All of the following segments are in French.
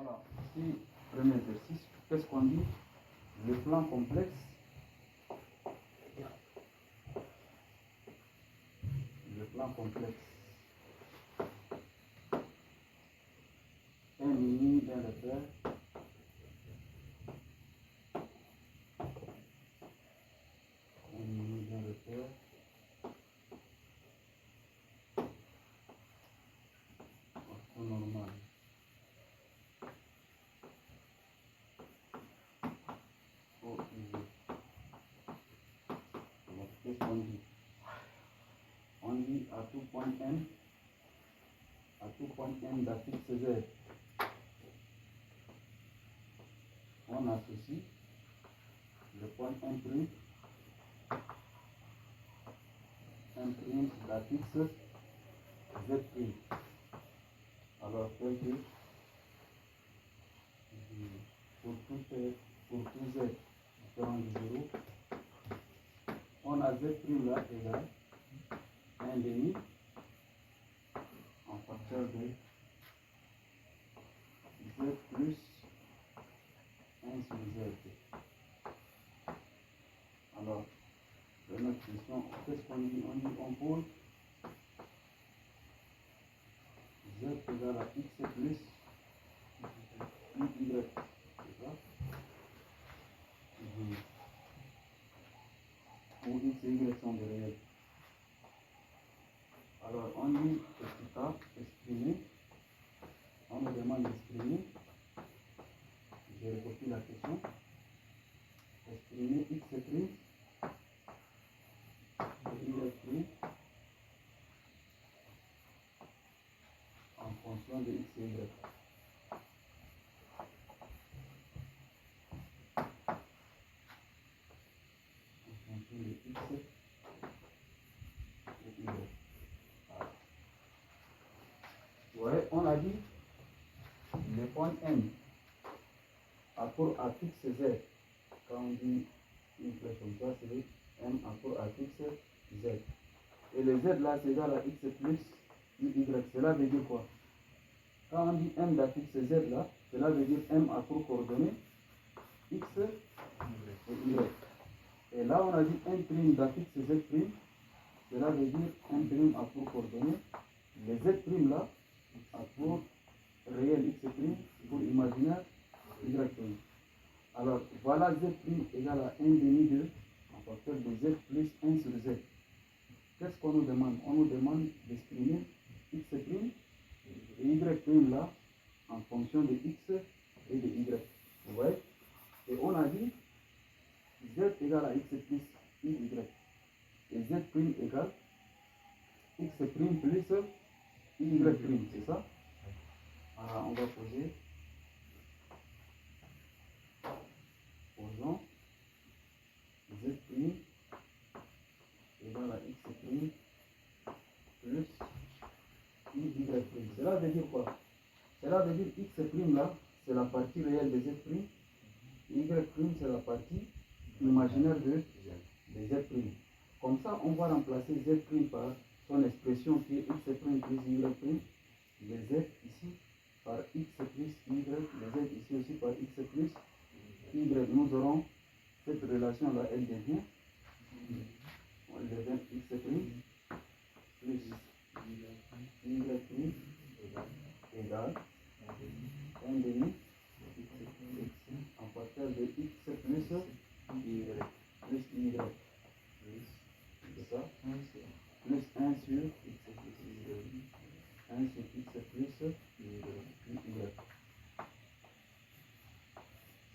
Voilà, ici, premier exercice, qu'est-ce qu'on dit? Le plan complexe. Le plan complexe. Un mini d'un repère. Un mini d'un repère. Au normal. Au IV. Alors, qu'est-ce qu'on dit? On dit à tout point M, d'affixe Z. On associe le point M', d'affixe Z'. Alors, tel que pour tout Z différent de 0, on a Z' là égal 1 demi en facteur de Z plus 1 sur Z. Alors, dans notre question, qu'est-ce qu'on dit? On pose Z égale à X plus Y. C'est ça? Où X et Y sont des réels. Alors, on dit petit a exprimé. On me demande d'exprimer. Je recopie la question. Exprimer X prime et Y prime en fonction de X et Y. En fonction de X et Y. Ouais, on a dit le point M accord à fixe Z. Quand on dit une flèche comme ça, c'est M accord à fixe Z. Et le Z là, c'est égal à X plus Y. Cela veut dire quoi? Quand on dit M d'affixe Z là, cela veut dire M accord coordonnées X et Y. Et là, on a dit M' d'affixe Z'. Cela veut dire M' accord coordonnées. Les Z' là, accord réel X' pour imaginaire Y'. Alors, voilà Z' égale à 1 demi de en facteur de Z plus 1 sur Z. Qu'est-ce qu'on nous demande? On nous demande d'exprimer X' et Y' là en fonction de X et de Y. Vous voyez? Et on a dit Z égale à X plus Y. Et Z' égale X' plus Y', c'est ça? Alors, on va poser. Posons Z' égale à X' plus Y'. Cela veut dire quoi? Cela veut dire X' là, c'est la partie réelle de Z'. Y' c'est la partie imaginaire de Z'. Comme ça, on va remplacer Z' par son expression qui est X' plus Y'. Les Z ici par X plus Y. Les Z ici aussi par X plus Y. Nous aurons cette relation-là, elle devient X' plus Y' égale 1 demi en facteur de X plus Y. C'est ça? Plus 1 sur X plus Y. 1 sur X plus Y.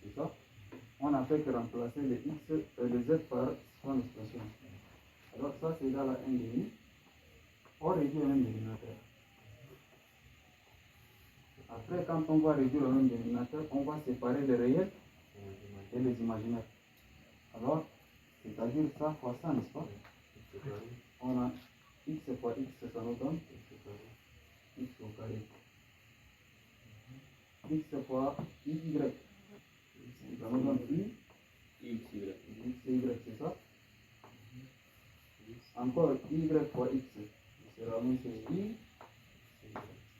C'est ça? On n'a fait que remplacer le X, le Z par son expression. Alors ça c'est égal à 1 demi. On réduit au même dénominateur. Après, quand on va réduire au même dénominateur, on va séparer les réels et les imaginaires. Alors, c'est-à-dire ça fois ça, n'est-ce pas? On a X fois X, ça nous donne X au carré. X fois Y, ça nous donne Y, c'est ça? Encore Y fois X, c'est la même chose.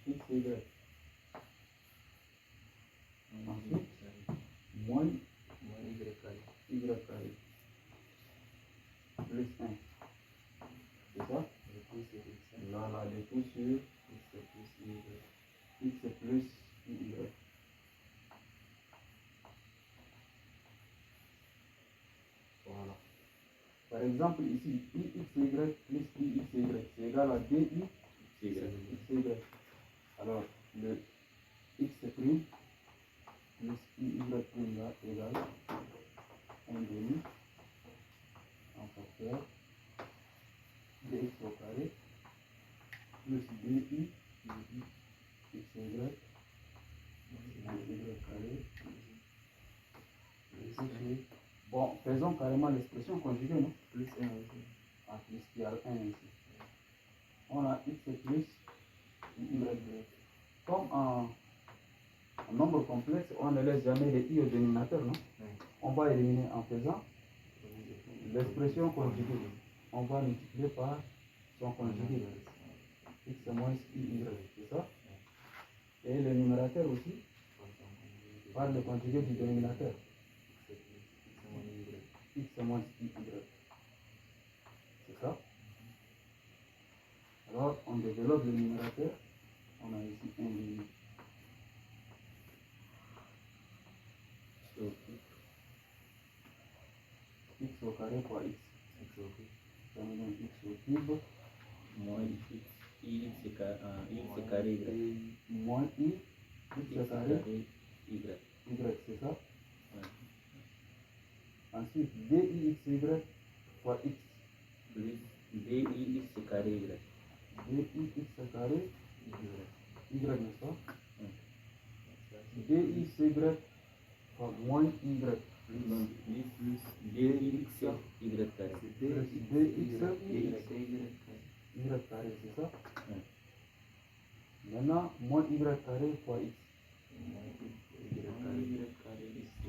X, Y. y. Voilà. Par exemple, ici, ixy plus ixy, c'est égal à di xy. Alors, le x' plus iy' là égale 1 demi en facteur dx au carré plus di xy y carré. Bon, faisons carrément l'expression conjuguée, non? Plus 1 ici. Ah, plus il y a 1 ici. On a x plus y. Comme en nombre complexe, on ne laisse jamais les i au dénominateur, non? On va éliminer en faisant l'expression conjuguée. On va multiplier par son conjugué. X moins y, c'est ça? Et le numérateur aussi, par le conjugué du dénominateur. X moins y. C'est ça? Alors, on développe le numérateur. On a ici 1 demi. X au carré fois x. Ça nous donne x au cube. Moins ix carré y. Moins i. X carré y. Y, c'est ça? Ouais. Ensuite, dixy fois x. Plus dix carré y. Dix carré y, n'est-ce pas? Ouais. Dxy fois moins y. Donc, plus dx y carré. Plus dx y carré, c'est ça? Ouais. Maintenant, moins y carré fois x.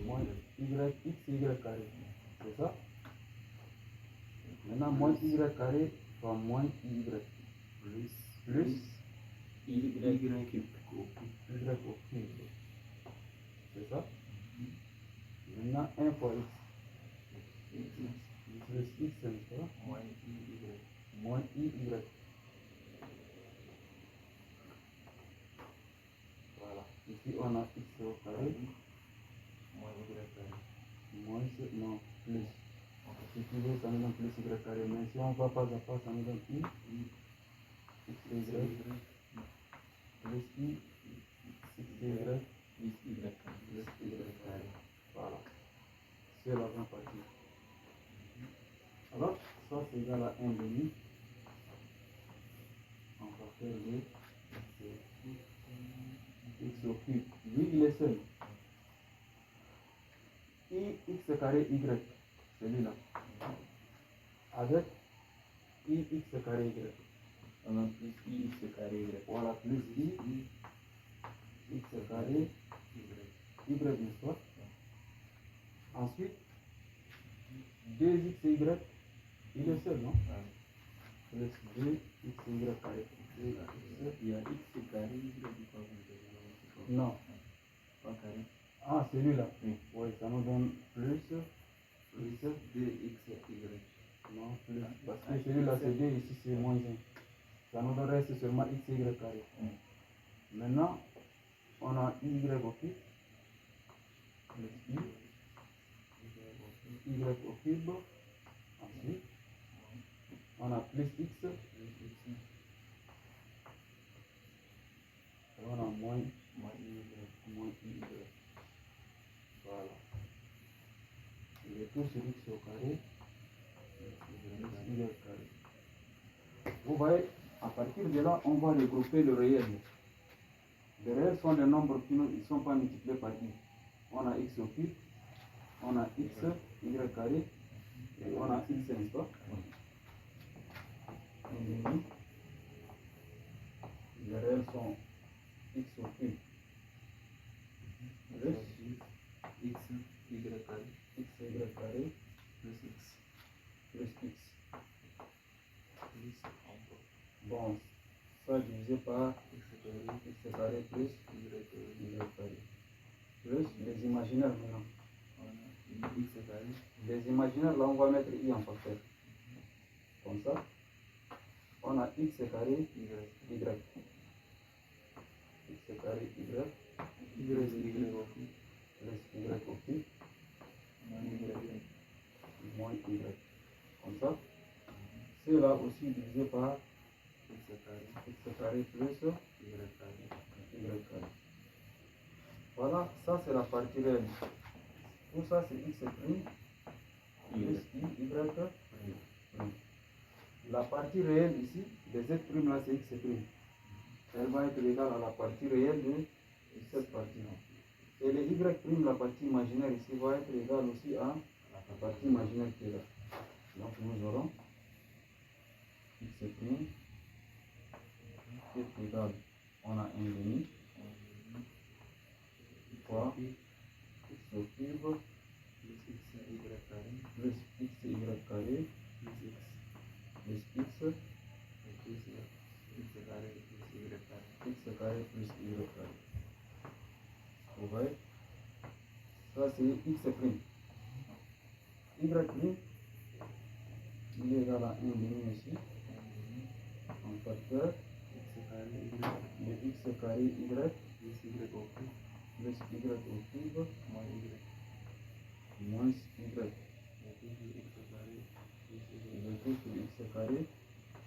Moins y carré, c'est ça? Maintenant, moins y carré fois moins y. Plus y cube. y au cube. C'est ça? Maintenant, 1 fois x. Plus x, c'est ça? Moins y. Voilà. Ici, on a x au carré. Moins, non, plus. Si tu veux, ça nous donne plus y carré. Mais si on va pas à pas, ça nous donne i. X, y. Plus i. X, y. Y carré. Plus y carré. Voilà. C'est la grande partie. Alors, ça c'est égal à 1 demi. On va faire le x au cube. Lui, il est seul. I x carré y, celui-là. Avec i x carré y. On a plus ix carré y. Voilà, plus i x carré y, n'est-ce pas? Ensuite, 2xy, il est seul, non? Plus 2xy carré. Il y a x carré y. Non. Pas carré. Ah, celui-là. Oui. Oui, ça nous donne plus x. 2xy. Non, plus. Parce que celui-là c'est 2, ici c'est moins 1. Ça nous donne reste seulement xy carré. Maintenant, on a y au cube. Plus y au cube. Ensuite, on a plus x. Et on a moins y. Voilà. Le tout sur x au carré. Y carré. Vous voyez, à partir de là, on va regrouper le réel. Les réels sont des nombres qui ne sont pas multipliés par i. On a x au cube, on a x, y carré, et on a x, n'est-ce pas? Les réels sont x au cube, plus X, y carré. x, y carré, Plus x. plus x. Plus Bon, ça divisé par x carré. x carré plus y carré. Plus les imaginaires maintenant. On a x carré. Les imaginaires, là, on va mettre i en facteur. Comme ça, on a x carré Y. y. X carré y Y au cube. plus y au cube Moins Y. moins y. Comme ça. Cela aussi divisé par X carré. x carré plus Y carré. y carré. Voilà, ça c'est la partie réelle. Tout ça c'est x prime plus y prime. La partie réelle ici, de z prime là c'est x prime. Elle va être égale à la partie réelle de cette partie-là. Et le y prime, la partie imaginaire ici, va être égale aussi à la partie imaginaire qui est là. Donc nous aurons x prime qui est égal, on a 1 demi fois x au cube Plus XY carré. plus xy carré Plus X. plus x Plus X carré plus Y carré. x carré plus y carré. Vous voyez? Ça c'est x prime. Y prime, il est égal à 1 demi ici, en facteur X carré Y de x carré y plus Y au cube. plus y au cube Moins Y. moins y. Le plus X carré Le tout sur x carré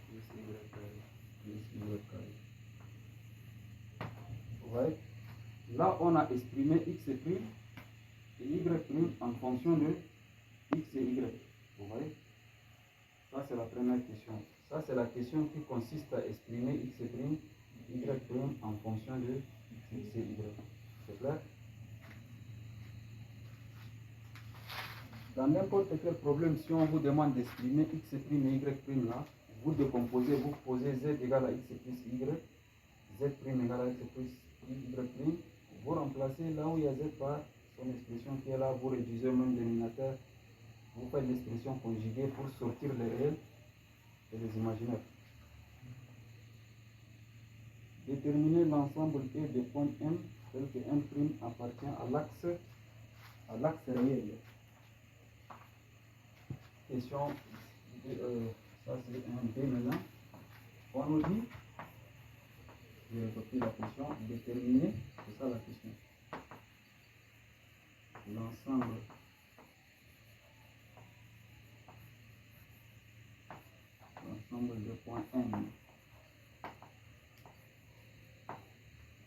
plus Y carré. plus y carré. Vous voyez? Là, on a exprimé x prime et y prime en fonction de x et y. Vous voyez? Ça, c'est la première question. Ça, c'est la question qui consiste à exprimer x prime, y prime en fonction de x et y. C'est clair? Dans n'importe quel problème, si on vous demande d'exprimer x prime et y prime là, vous décomposez, vous posez z égale à x plus y, z prime égale à x plus y prime, vous remplacez là où il y a z par son expression qui est là, vous réduisez le même dénominateur, vous faites l'expression conjuguée pour sortir les réels et les imaginaires. Déterminer l'ensemble E des points M tel que M' appartient à l'axe réel. Question, ça c'est un B maintenant. On nous dit, je vais copier la question, déterminer, c'est ça la question. L'ensemble des points M.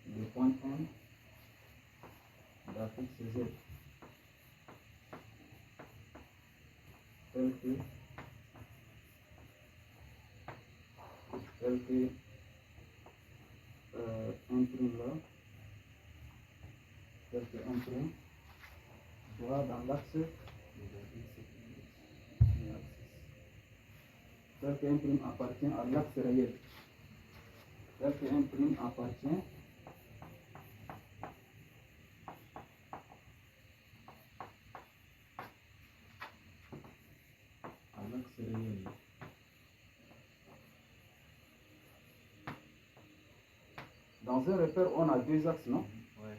Des points M d'affixe Z. Tel que un prime là, tel que un prime soit dans l'axe, tel que un prime appartient à l'axe réel, tel que un prime appartient à l'axe réel. Dans un repère, on a deux axes, non? Ouais.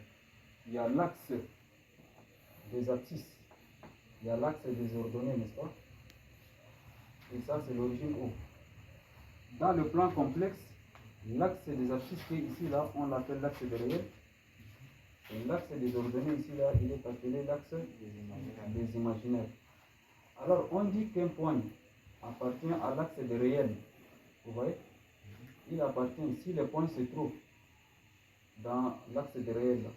Il y a l'axe des abscisses, il y a l'axe des ordonnées, n'est-ce pas? Et ça, c'est l'origine O. Dans le plan complexe, l'axe des abscisses qui est ici, là, on l'appelle l'axe des réels. Et l'axe des ordonnées ici, là, il est appelé l'axe des imaginaires. Alors, on dit qu'un point appartient à l'axe des réels. Vous voyez? Il appartient, si le point se trouve dans l'axe des réels,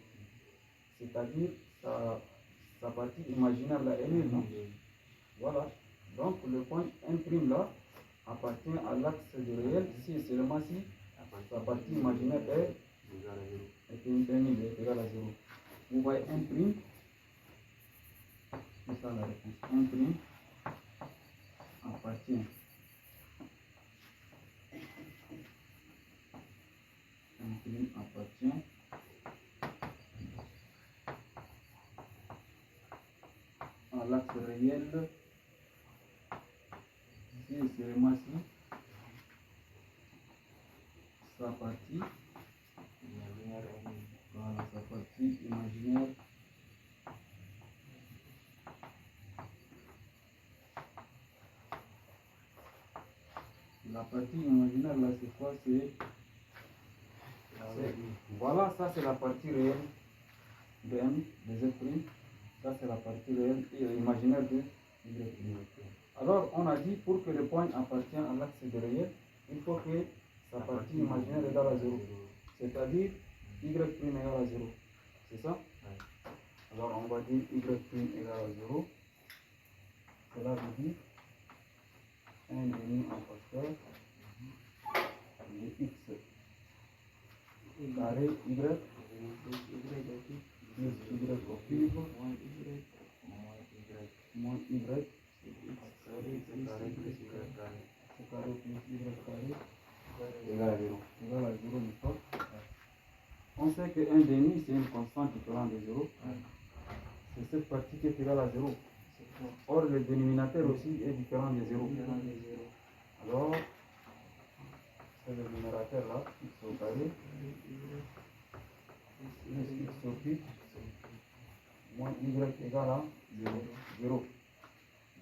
c'est-à-dire sa partie imaginaire, là, elle est nulle, non? Voilà. Donc, le point M' là appartient à l'axe du réel si et seulement si sa partie imaginaire est nulle, est égale à 0. Vous voyez M', c'est ça la réponse. M' appartient à l'axe réel si et seulement si sa partie imaginaire la partie imaginaire là c'est quoi? Voilà, ça c'est la partie réelle de M, de Z'. Ça, c'est la partie réelle et imaginaire de Y'. Alors, on a dit pour que le point appartienne à l'axe de réel, il faut que sa partie imaginaire égale à 0. C'est-à-dire Y' égale à 0. C'est ça? Alors, on va dire Y' égale à 0. Cela veut dire 1 demi en facteur de X carré Y plus Y au cube moins Y carré plus Y carré égale à 0. Égale à 0, n'est-ce pas? On sait que 1 demi, c'est une constante différente de 0. C'est cette partie qui est égale à 0. Or, le dénominateur aussi est différent de 0. Alors, c'est le numérateur là, x au carré, plus x au cube, moins y égale à 0.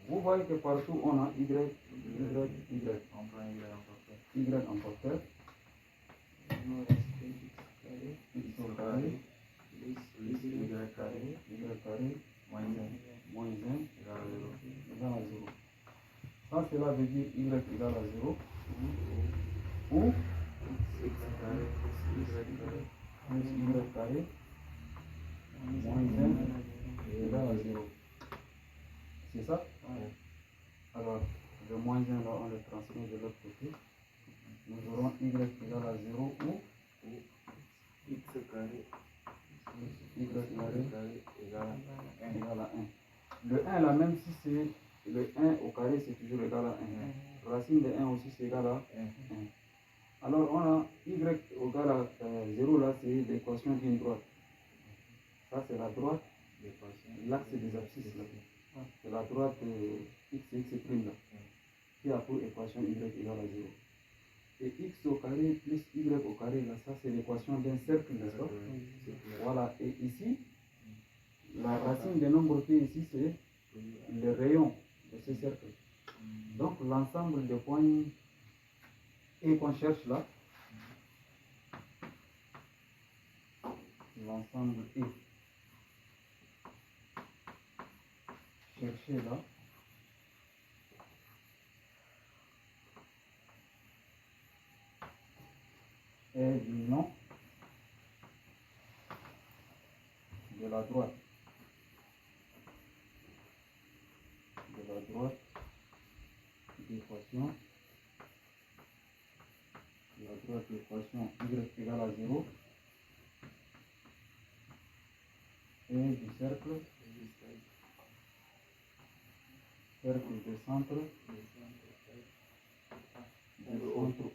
Vous voyez que partout on a y. On prend y en facteur. Y en facteur. X au carré, Plus y carré y carré, moins 1 moins 1 égale à 0. égale à 0. Ça, cela veut dire y égale à 0. Ou X carré plus y carré plus y carré moins 1 égale à 0. C'est ça? Alors, le moins 1 là, on le transmet de l'autre côté. Nous aurons y égale à 0 ou X carré y carré égale à 1. égale à 1. Le 1 là, même si c'est le 1 au carré, c'est toujours égal à 1. Racine de 1 aussi, c'est égal à 1. Alors, on a y égale à 0 là, c'est l'équation d'une droite. Ça, c'est la droite, l'axe des abscisses là. C'est la droite x prime là, qui a pour équation y égale à 0. Et x au carré plus y au carré, là, ça c'est l'équation d'un cercle, n'est-ce pas? Voilà, et ici, la racine des nombres qui est ici, c'est le rayon de ce cercle. Donc l'ensemble des points et qu'on cherche là, l'ensemble est cherché là, est du nom de la droite. D'équation. La droite d'équation y égale à 0 et du cercle de centre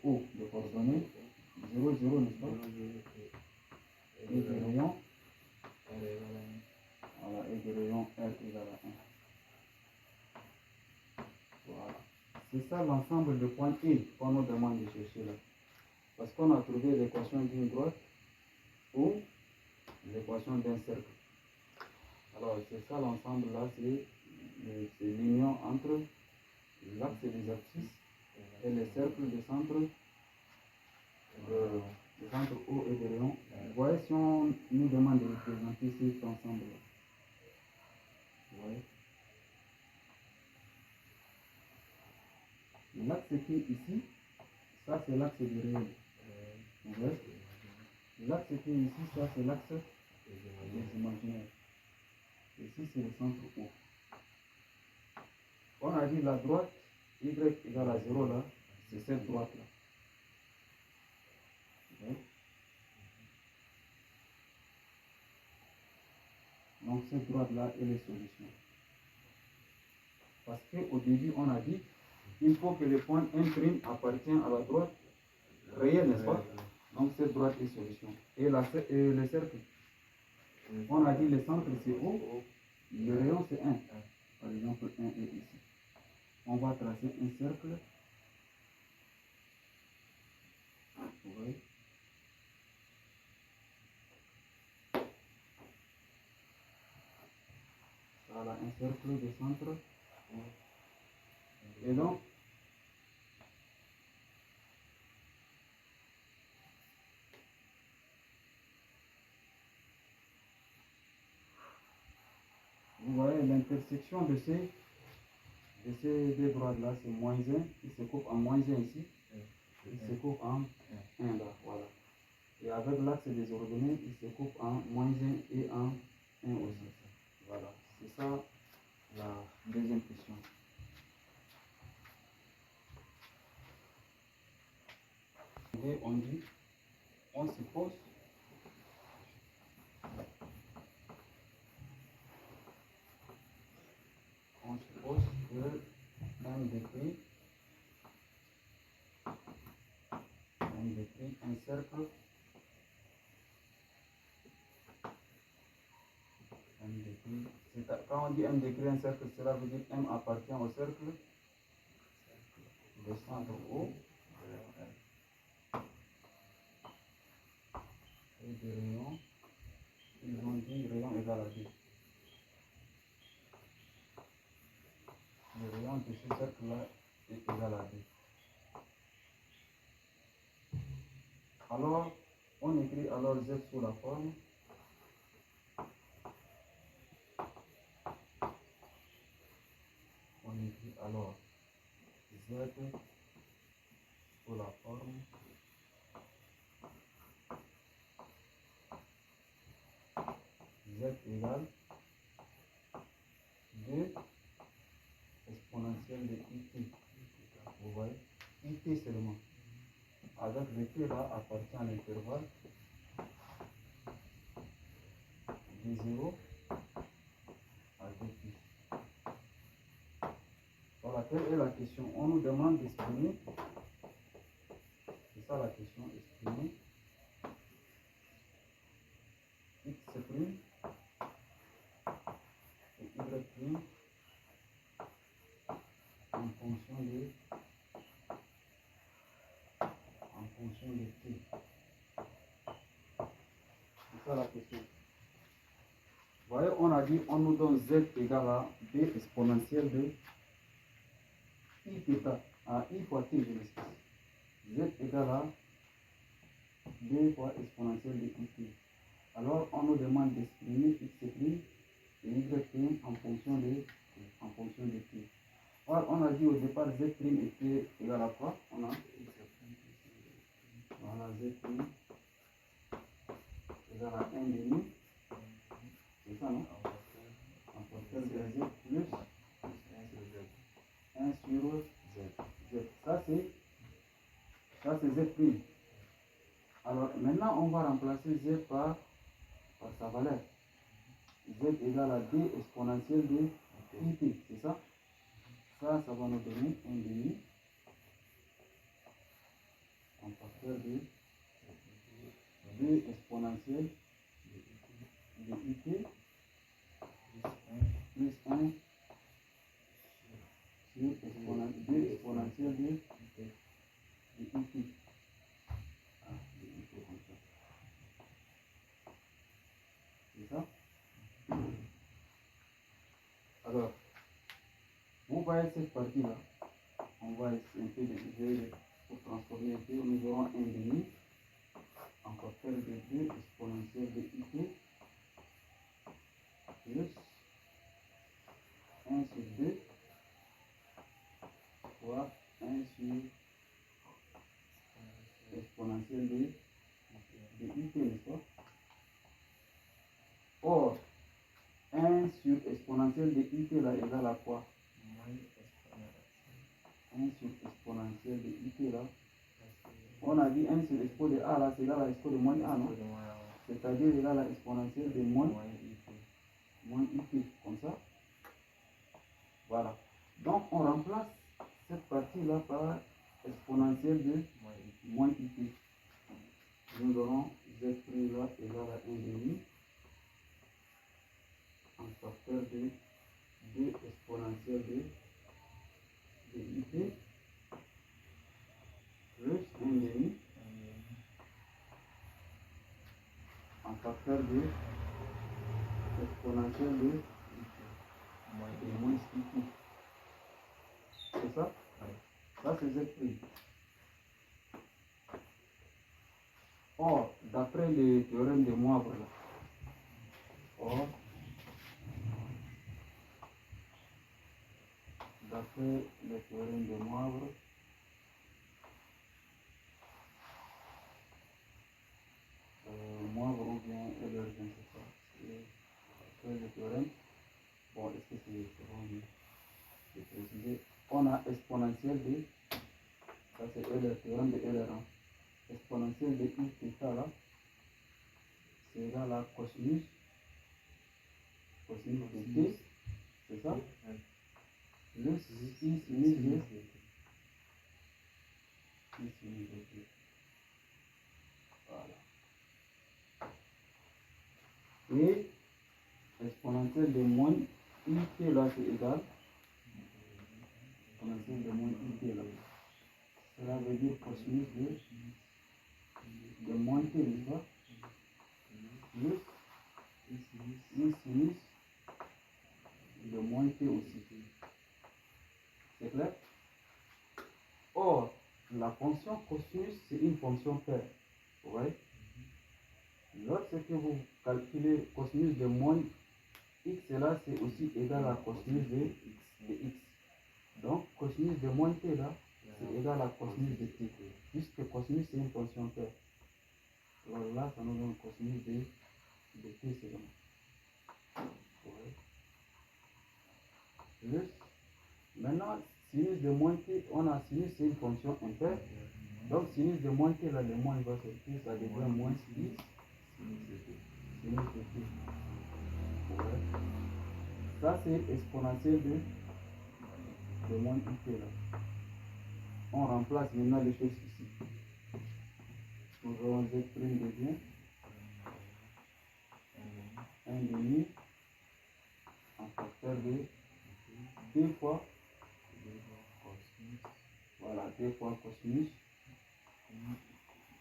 O de coordonnées 0, 0, n'est-ce pas? Et de rayon, voilà, et de rayon R égale à 1. Voilà. C'est ça l'ensemble de points E qu'on nous demande de chercher là. Parce qu'on a trouvé l'équation d'une droite ou l'équation d'un cercle. Alors c'est ça l'ensemble là, c'est l'union entre l'axe des abscisses et les cercles de centre O et de rayon. Vous voyez, si on nous demande de représenter cet ensemble là, vous voyez, l'axe qui est ici, ça c'est l'axe du réel. Vous voyez, l'axe qui est ici, ça c'est l'axe des imaginaires. Ici c'est le centre O. On a dit la droite y égale à 0 là, c'est cette droite là. Okay. Donc cette droite là est les solutions. Parce qu'au début on a dit il faut que le point M' appartient à la droite réelle, n'est-ce pas? Donc cette droite est solution. Et le cercle, on a dit le centre c'est O, le rayon c'est 1. Par exemple 1 est ici. On va tracer un cercle. Vous voyez? Voilà un cercle de centre. Et donc, vous voyez l'intersection de ces deux droites-là, c'est moins 1. Il se coupe en moins 1 ici. Il se coupe en 1 là. Voilà. Et avec l'axe des ordonnées, il se coupe en moins 1 et en 1 aussi. Voilà. C'est ça la deuxième question. Et on dit, on suppose que M décrit un cercle. Quand on dit M décrit un cercle, cela veut dire M appartient au cercle de centre O et de rayon. Ils ont dit rayon égal à 2. Le rayon de ce cercle-là est égal à 2. Alors, on écrit alors Z sous la forme alors Z sous la forme Z égale 2 exponentielle de IT. Vous voyez, IT seulement. Avec le T là appartient à l'intervalle de 0 à 2pi. Voilà, quelle est la question? On nous demande d'exprimer, c'est ça la question, exprimer x' et y' en fonction de t. C'est ça la question. Vous voyez, on a dit, on nous donne z égale à b exponentielle de i θ, à i fois t, je m'excuse. Z égale à b fois exponentielle de it. Alors, on nous demande d'exprimer x' et y' en fonction de t. Or, on a dit au départ z' était égal à quoi? On a voilà, z' égale à 1 demi. C'est ça, non? En facteur de z plus 1 sur z. Ça, c'est z'. Alors, maintenant, on va remplacer z par sa valeur. Z égale à d exponentielle de it. C'est ça? Ça va nous donner 1 demi en facteur de 2 exponentielle de it plus 1 sur 2 exponentielle de it. Ah, de it comme ça. C'est ça? Alors, vous voyez cette partie-là, on va essayer un peu de pour transformer un peu, nous aurons 1 demi en facteur de 2 exponentielle de it plus 1 sur 2 fois 1 sur exponentielle de it, n'est-ce pas? Or, 1 sur exponentielle de it là égale à quoi? 1 sur exponentielle de it là. On a dit 1 sur expo de a là, c'est égal à expo de moins a, non? C'est-à-dire égal à exponentielle de moins it, comme ça. Voilà. Donc, on remplace cette partie-là par exponentielle de moins it. Nous aurons z' là égal à 1 demi en facteur de 2 exponentielle de it plus 1 demi en facteur de exponentielle de moins it. C'est ça? Ça, c'est z'. Or, d'après le théorème de Moivre, là, or, D'après le théorème de Moivre, Moivre ou bien Euler, je ne sais pas. Après le théorème, bon, est-ce que c'est bon de préciser? On a exponentielle de, ça c'est Euler, théorème de Euler, hein. Exponentielle de I θ là, c'est égal à cosinus de t, c'est ça? Le I sinus de t. Voilà. Et exponentielle de moins it là, c'est égal. Exponentielle de moins it là. Cela veut dire cosinus de moins t, n'est-ce pas? Plus I sinus de moins t aussi. C'est clair? Or, la fonction cosinus, c'est une fonction paire. Vous voyez? Lorsque vous calculez cosinus de moins x, là, c'est aussi égal à cosinus de x. Donc, cosinus de moins t, là, c'est égal à cosinus de t. Puisque cosinus, c'est une fonction paire. Alors là, ça nous donne cosinus de t seulement. Ouais. Plus, maintenant, sinus de moins t, on a sinus, c'est une fonction impaire. Donc, sinus de moins t, là, le moins va sortir, ça devient moins i sinus de t. Ouais. Ça, c'est exponentielle de moins it là. On remplace maintenant les choses ici. Nous aurons z' devient 1,5 en facteur de 2 fois, voilà, 2 fois cosinus.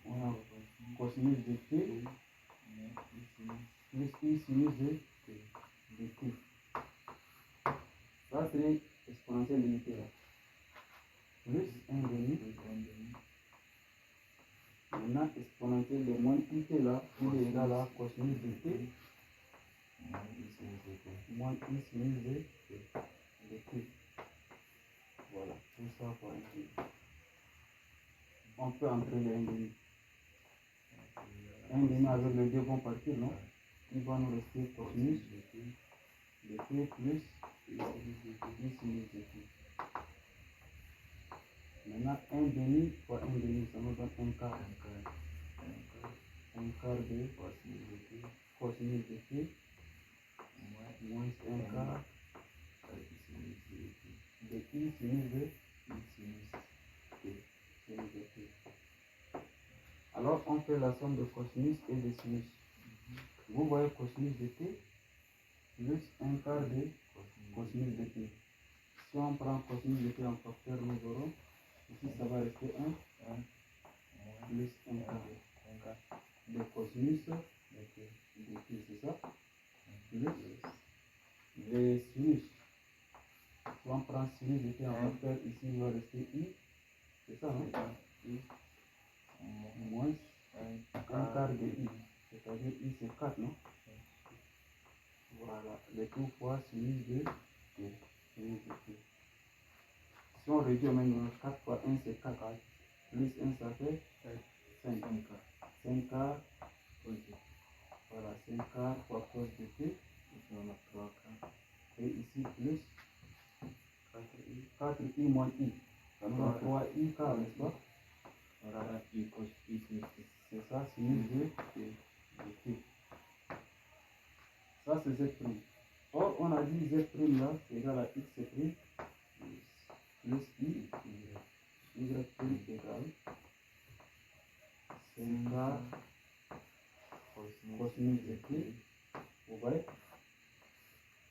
On a cosinus de t plus i sinus de t. Ça, c'est exponentielle de it là. Plus 1,5. Maintenant, exponentielle de moins it là, il est égal à cosinus de t moins i sinus de t. Voilà, tout ça pour 1,5. On peut entrer le 1,5. 1,5 avec les deux vont partir, non? Il va nous rester cosinus de t plus i sinus de t. Maintenant, 1,5 fois 1,5, ça nous donne 1 quart. 1 quart de cosinus de t moins 1 quart de i sinus de t. Alors, on fait la somme de cosinus et de sinus. Vous voyez cosinus de t plus 1 quart de cosinus de t. Si on prend cosinus de t en facteur, nous aurons, ici ça va rester 1 plus 1 quart de cosinus de t, c'est ça? Plus les sinus. Si on prend sinus de t en facteur, ici il va rester i, c'est ça, non? I moins 1 quart de i, c'est-à-dire i c'est 4, non? Voilà, les tout fois sinus de t. Si on réduit au même 4 fois 1 c'est 4, plus 1 ça fait 5 quarts, voilà, 5 quarts fois cos de t, ici on a 3 quarts, et ici plus 4i moins i, ça nous donne 3i quart, n'est-ce pas? Voilà, c'est ça, sinus de t. Ça c'est z'. Or, on a dit z' là, c'est égal à x' plus i, y' égale 5 quarts cosinus de t, vous voyez,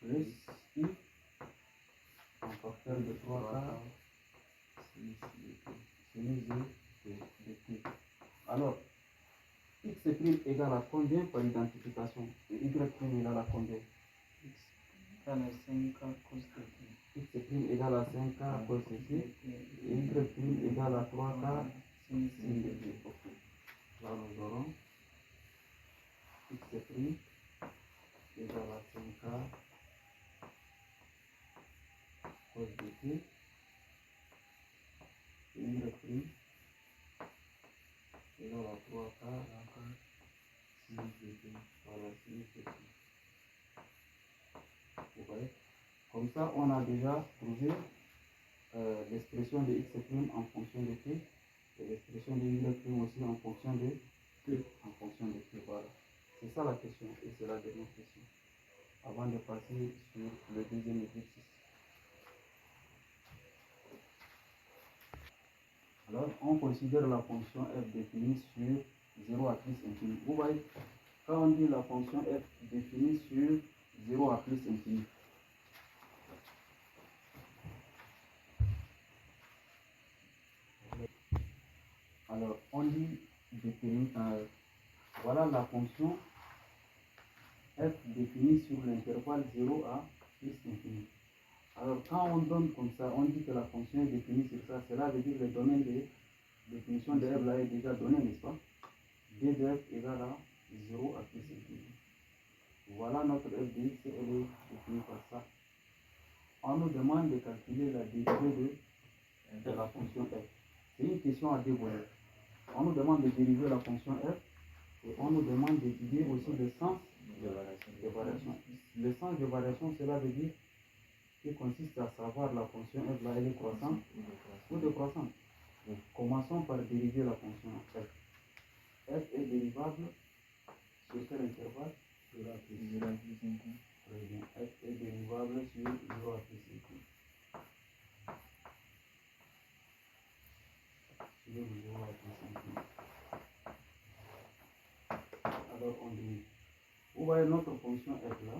plus i en facteur de 3 quarts sinus de t. Alors, x' égale à combien par identification et y' égale à combien? Égale à 5 cos de t. X' égale à 5 quarts cos de t et y' égale à 3 quarts sin de t. Là, nous aurons x' égale à 5 quarts cos de t y' égale à 3 quarts voilà, 6 vous voyez. Comme ça, on a déjà trouvé l'expression de x' en fonction de t et l'expression de y' aussi en fonction de t. Voilà. C'est ça la question et c'est la dernière question. Avant de passer sur le deuxième exercice. Alors, on considère la fonction f définie sur 0 à plus infini. Vous voyez, quand on dit la fonction f définie sur 0 à plus infini, alors on dit définie, voilà la fonction f définie sur l'intervalle 0 à plus infini. Alors, quand on donne comme ça, on dit que la fonction est définie sur ça, cela veut dire que le domaine de définition de f là est déjà donné, n'est-ce pas? d de f égale à 0 à plus infini. Voilà notre f de x, elle est définie par ça. On nous demande de calculer la dérivée de la fonction f. C'est une question à deux volets. On nous demande de dériver la fonction f et on nous demande d'étudier aussi le sens de variation. Le sens de variation, cela veut dire qui consiste à savoir la fonction f là, elle est croissante ou décroissante. Commençons par dériver la fonction f. F est dérivable sur quel intervalle? 0 à plus 5. Très bien. F est dérivable sur 0 à plus 5. Sur 0 à plus 5. Alors on dérive. Vous voyez notre fonction f là,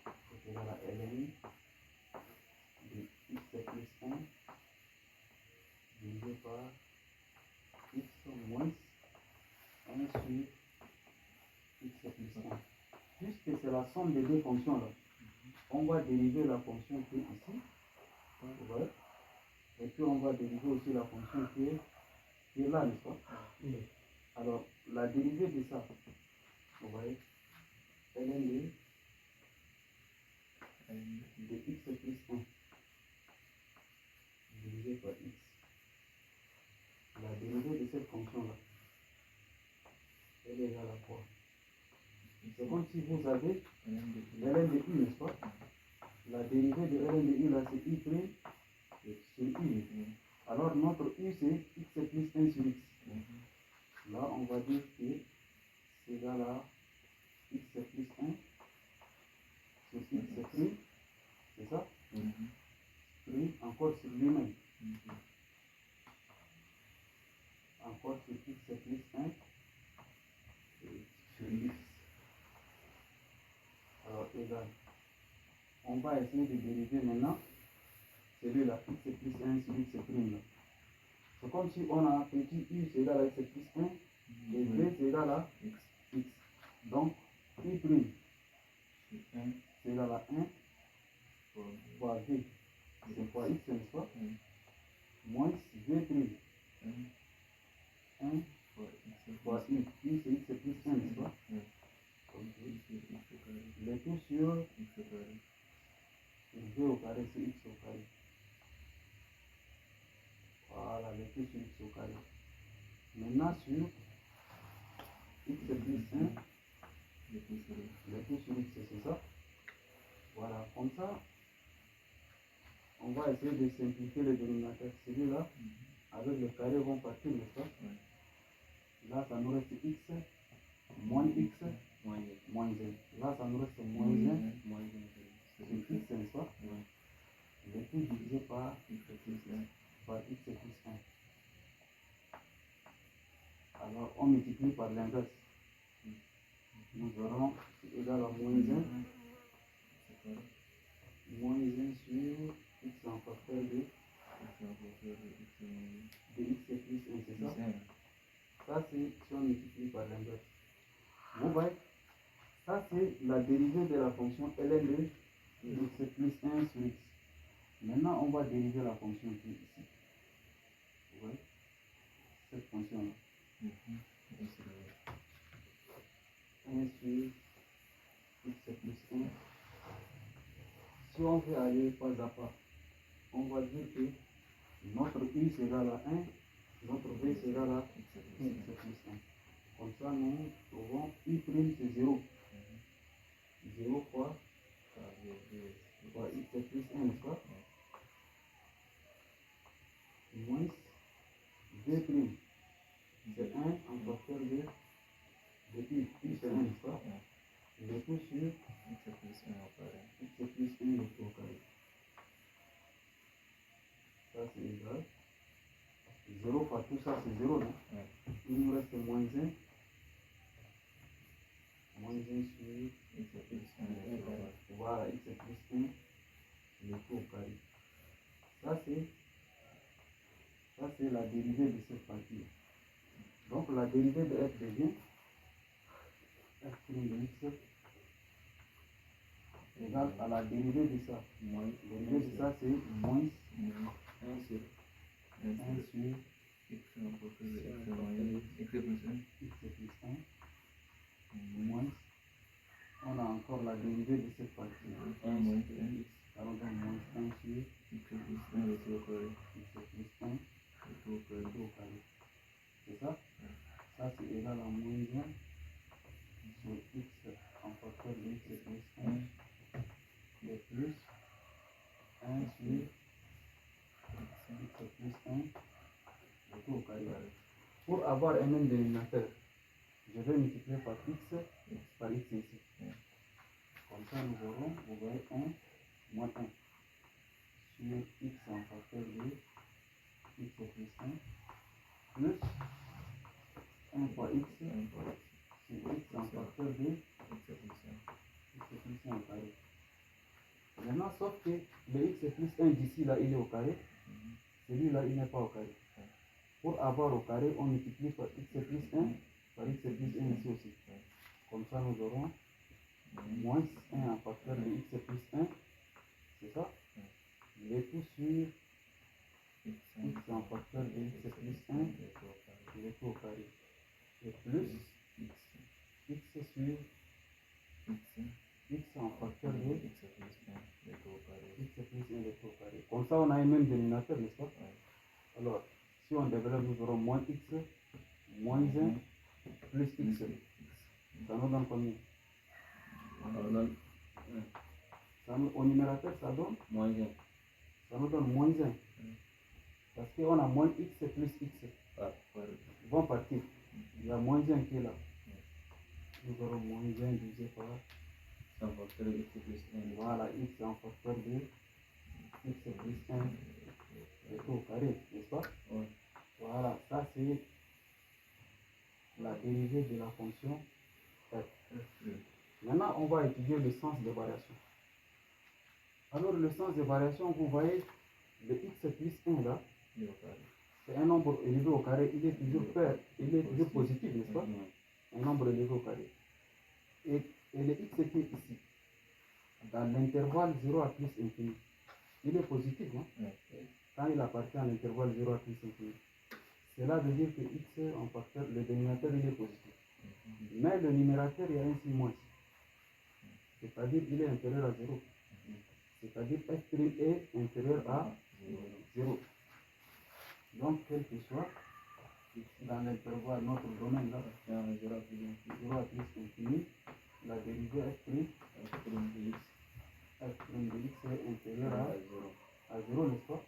c'est égal à ln de x plus 1 divisé par x moins 1 sur x plus 1. Puisque c'est la somme des deux fonctions là, on va dériver la fonction qui est ici, vous voyez, et puis on va dériver aussi la fonction qui est là, n'est-ce pas? Alors, la dérivée de ça, vous voyez, ln de x plus 1 divisé par x. La dérivée de cette fonction-là, elle est égale à quoi? C'est comme si vous avez ln de u, n'est-ce pas? La dérivée de ln de u, là, c'est i' sur u. Alors, notre u, c'est x plus 1 sur x. Là, on va dire que c'est égal à x plus 1 sur x pris, c'est ça? Pris encore sur lui-même. Encore sur x plus 1 sur x. Alors, égal. On va essayer de dériver maintenant celui-là, x plus 1 sur x prime. C'est comme si on a petit u c'est égal à x plus 1 et v c'est égal à x. Donc, u prime c'est égal à 1 fois v, c'est fois x, n'est-ce pas? Moins v prime 1 fois u c'est x plus 1, n'est-ce pas? Le tout sur v au carré, c'est x au carré. Voilà, le tout sur x au carré. Maintenant sur x plus 1, le tout sur x, c'est ça. Voilà, comme ça, on va essayer de simplifier le dénominateur. Celui-là, avec le carré, vont partir, n'est-ce pas? Là, ça nous reste x, moins x, moins 1. Là, ça nous reste moins 1, sur x, n'est-ce pas? Le tout divisé par x plus 1. Alors, on multiplie par l'inverse. Nous aurons égal à moins 1 sur x en facteur de x plus 1, c'est ça? Ça, c'est si on multiplie par l'inverse. Vous voyez, ça, c'est la dérivée de la fonction ln de x plus 1 sur x. Maintenant, on va dériver la fonction qui est ici. Vous voyez, cette fonction-là. 1 sur x plus 1. Si on veut aller pas à pas, on va dire que Notre U c'est égal à 1, notre V c'est égal à x plus 1. Comme ça, nous trouvons U' c'est 0. 0 fois x plus 1, n'est-ce pas? Moins V', c'est 1 en facteur de U. U c'est 1, n'est-ce pas? Le tout sur x plus 1 le tout au carré. Ça c'est égal. 0 fois tout ça c'est 0, non? Il nous reste moins 1. Moins 1 sur x plus 1. Voilà, x plus 1 le tout au carré. Ça c'est la dérivée de cette partie. Donc la dérivée de f devient f' de x égale à la dérivée de ça. La dérivée de ça c'est moins 1 sur x plus 1 moins, on a encore la dérivée de cette partie. 1 moins x, alors donc moins 1 sur x plus 1 le tout au carré. X plus 1 le tout au carré. C'est ça? Ça c'est égal à moins 1 sur x en facteur de x plus 1 le plus 1 sur x plus 1 le tout au carré. Pour avoir un même dénominateur, je vais multiplier par x ici. Comme ça, nous aurons, vous voyez, 1 moins 1 sur x en facteur de x plus 1 plus 1 fois x sur x en facteur de x plus 1 au carré. Maintenant, sauf que le x plus 1 d'ici là, il est au carré. Celui-là, il n'est pas au carré. Pour avoir au carré, on multiplie par x plus 1 par x plus 1 ici aussi. Comme ça, nous aurons moins 1 en facteur de x plus 1. C'est ça? Le tout sur x en facteur de x plus 1, le tout au carré. Et plus x sur x en facteur de x plus 1, le tout au carré. Comme ça, on a un même dénominateur, n'est-ce pas? Alors, si on développe, nous aurons moins x, moins 1, plus x. Ça nous donne combien? Au numérateur, ça donne moins 1. Ça nous donne moins 1. Parce qu'on a moins x plus x. Ils vont partir. Il y a moins 1 qui est là. Nous aurons moins 1 divisé par en facteur de x plus 1. Voilà, x en facteur de x plus 1 et tout au carré, n'est-ce pas? Oui. Voilà, ça c'est la dérivée de la fonction f. Maintenant, on va étudier le sens de variation. Alors, le sens de variation, vous voyez, le x plus 1 là, c'est un nombre élevé au carré, il est toujours positif, n'est-ce pas? Un nombre élevé au carré. Et le x qui est ici, dans l'intervalle 0 à plus infini, il est positif, non? Quand il appartient à l'intervalle 0 à plus infini. Cela veut dire que x en facteur, le dénominateur il est positif. Mais le numérateur, il y a un signe moins. C'est-à-dire qu'il est inférieur à 0. C'est-à-dire f' est inférieur à 0. Donc, quel que soit, dans l'intervalle, notre domaine là, 0 à plus infini, la dérivée f' de x est inférieur à 0, n'est-ce pas?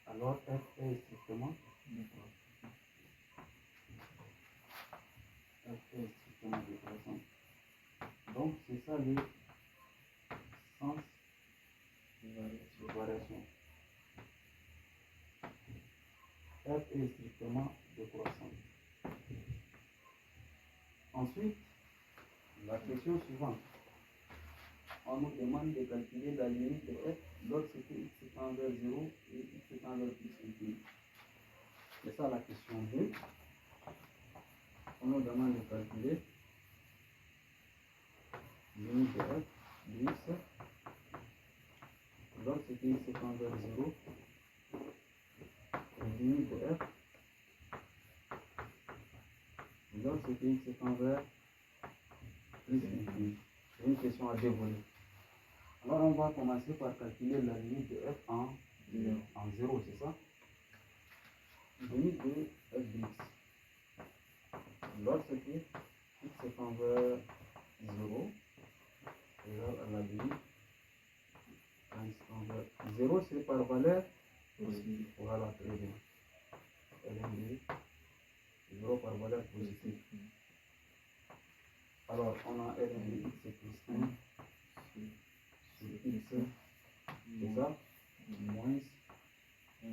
Alors f est strictement décroissant. Donc c'est ça le sens de variation. F est strictement décroissant. Ensuite, la question suivante. On nous demande de calculer la limite de f lorsque x tend vers 0 et x tend vers plus infini. C'est ça la question 2. On nous demande de calculer la limite de f de x lorsque x tend vers 0 et limite de f lorsque x tend vers plus infini. C'est une question à deux volets. Alors on va commencer par calculer la limite de f en en 0, c'est ça? Limite de f de x. Lorsque x est envers 0 égale à la limite envers 0, c'est par valeur positive. Voilà, très bien. Ln de 0 par valeur positive. Alors, on a Ln de x plus 1 sur x, c'est ça? Moins 1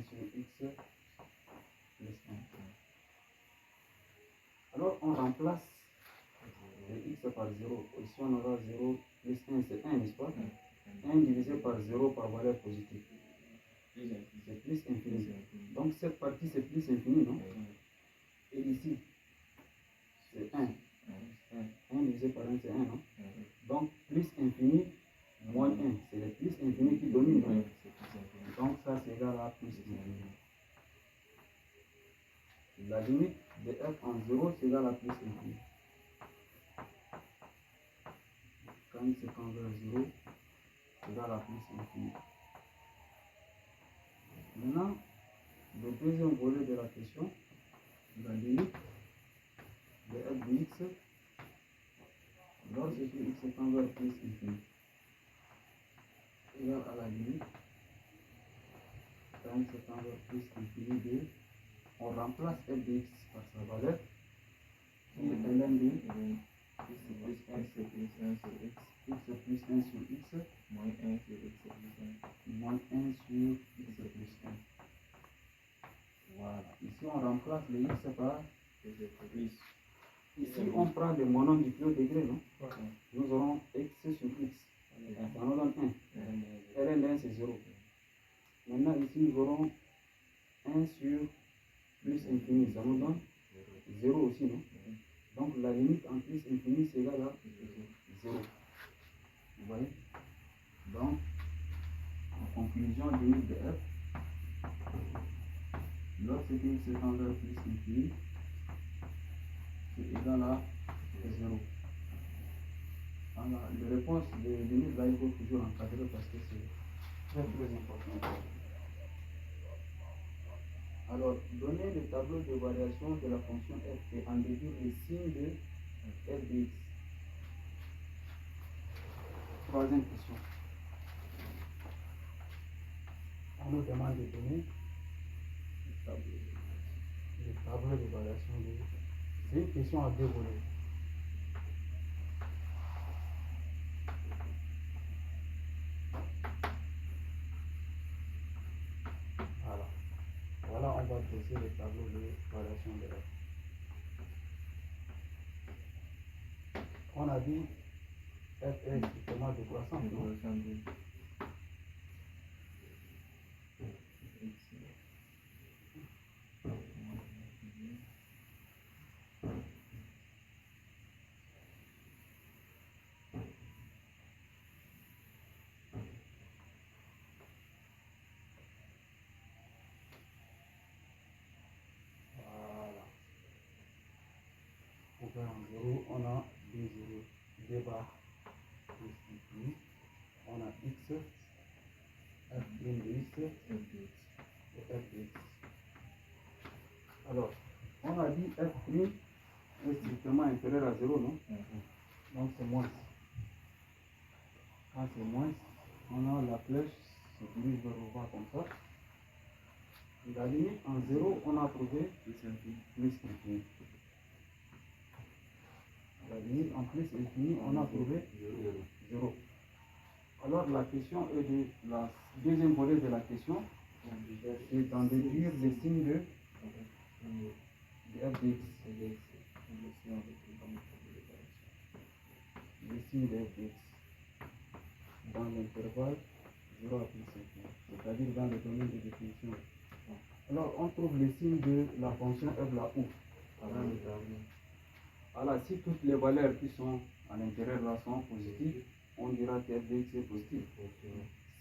sur x plus 1. Alors, on remplace le x par 0. Ici, on aura 0 plus 1, c'est 1, n'est-ce pas? 1 divisé par 0 par valeur positive. C'est plus infini. Donc, cette partie, c'est plus infini, non? Et ici, c'est 1. 1 divisé par 1, c'est 1, non? Donc, plus infini, moins 1. C'est le plus infini qui domine, non? Donc, ça, c'est égal à plus infini. La limite de f en 0, c'est égal à plus infini. Quand x est envers 0, c'est égal à plus infini. Maintenant, le deuxième volet de la question, la limite de f de x lorsque x est envers plus infini égale à la limite quand x est envers plus infini de, on remplace f de x par sa valeur qui est ln de x plus 1 sur x plus 1 sur x moins 1 sur x plus 1. Voilà. Ici, on remplace le x par plus. Ici, on prend le monom du plus haut degré, non? Nous aurons x sur x. Ça nous donne 1. Ln de 1, c'est 0. Maintenant, ici, nous aurons 1 sur plus infini. Ça nous donne 0 aussi, non? Donc, la limite en plus infini, c'est égal à 0. Vous voyez? Donc, en conclusion, limite de f, lorsque x est envers plus infini, c'est égal à 0. Alors, les réponses des limites, là, il faut toujours encadrer parce que c'est très très important. Alors, donner le tableau de variation de la fonction f et en déduire les signes de f de x. Troisième question. On nous demande de donner le tableau de variation de x. C'est une question à deux volets. Voilà, on va dresser le tableau de variation de f. On a dit f est strictement décroissant, non? Voilà. Pour faire en 0, on a 2 0, 2 barres plus infini. On a x, f' de x et f de x. Alors, on a dit f' est strictement inférieur à 0, non? Donc c'est moins. Quand c'est moins, on a la flèche se dirige vers le bas comme ça. La limite en 0, on a trouvé plus infini. La limite en plus infini, on a trouvé 0. Alors la question est de la deuxième volet de la question, c'est d'en déduire les signes de f de x. Les signes de f de x dans l'intervalle 0 à plus infini, c'est-à-dire dans le domaine de définition. Alors on trouve les signes de la fonction f là où? Alors si toutes les valeurs qui sont à l'intérieur là sont positives, on dira que f de x est positif.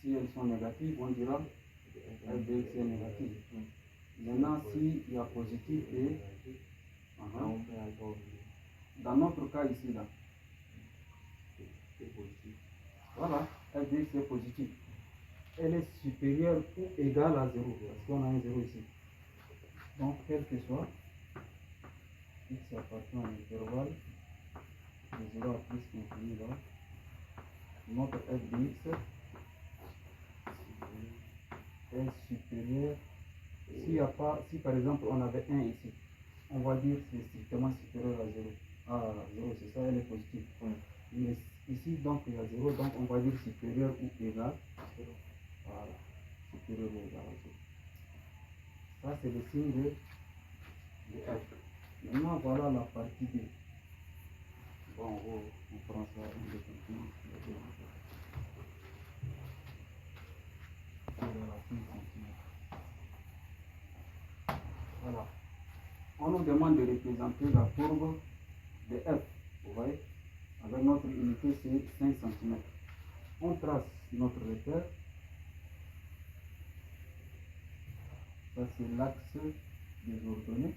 Si elles sont négatives, on dira f de x est négatif. Maintenant, s'il y a positif et dans notre cas ici là, voilà, f de x est positif. elle est supérieure ou égale à 0, parce qu'on a un 0 ici. Donc, quel que soit, x appartient à l'intervalle de 0 à plus infini là, notre f de x est supérieur. Si par exemple on avait 1 ici, on va dire que c'est strictement supérieur à 0. Ah, 0, c'est ça, elle est positive. Mais ici, donc, il y a 0, donc on va dire supérieur ou égal à 0. Voilà, supérieur ou égal à 0. Ça, c'est le signe de f. Maintenant, voilà la partie B. Bon, on prend ça, on le continue. Voilà. On nous demande de représenter la courbe de f. Vous voyez, avec notre unité, c'est 5 cm. On trace notre repère. Ça, c'est l'axe des ordonnées.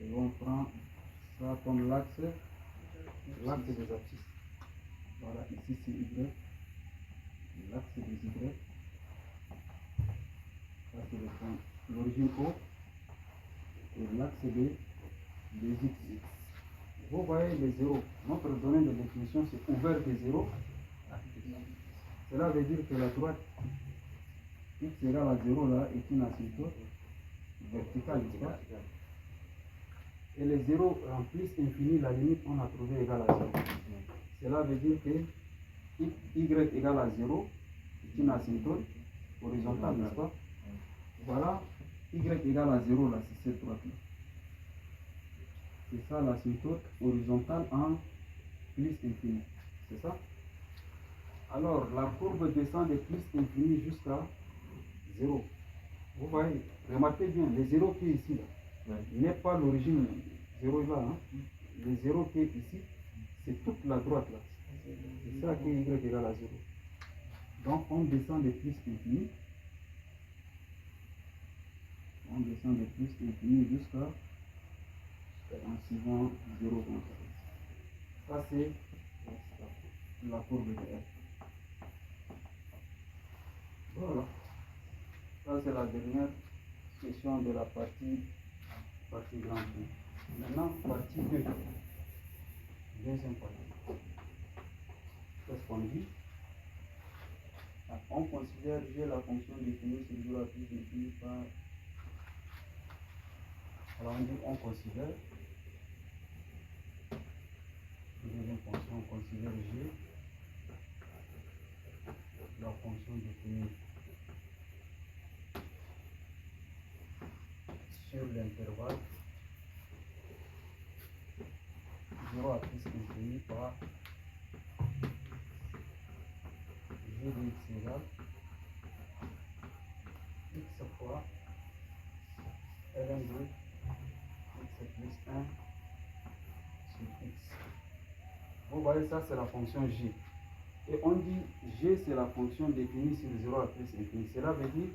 Et on prend ça comme l'axe des abscisses. Voilà, ici c'est Y, l'axe des Y. Ça, c'est l'origine O. Et l'axe des X. Vous voyez les zéros. Notre domaine de définition, c'est ouvert des zéros. Cela veut dire que la droite x égale à 0 là est une asymptote verticale, n'est-ce pas? Et les zéros remplissent infini, la limite on a trouvé égale à 0. Cela veut dire que y égale à 0 est une asymptote horizontale, n'est-ce pas? Voilà, y égale à 0 là, c'est cette droite là. C'est ça l'asymptote horizontale en plus infini. C'est ça? Alors, la courbe descend de plus infini jusqu'à 0. Vous voyez, remarquez bien, le 0 qui est ici, là, n'est pas l'origine. 0 est là. Hein? Le 0 qui est ici, c'est toute la droite là. C'est ça qui est y égale à 0. Donc, on descend de plus infini. On descend de plus infini jusqu'à en suivant 0. Ça, c'est la courbe de f. Voilà. Ça, c'est la dernière question de la partie grande. Maintenant, partie 2. Deuxième partie. Qu'est-ce qu'on dit? On considère G la fonction définie sur la plus définie par. Alors, on dit on considère. Deuxième fonction, on considère G la fonction définie sur l'intervalle 0 à plus infini par G de x égale x fois ln de x plus 1 sur x. Vous voyez, ça c'est la fonction g. Et on dit g c'est la fonction définie sur 0 à plus infini. Cela veut dire,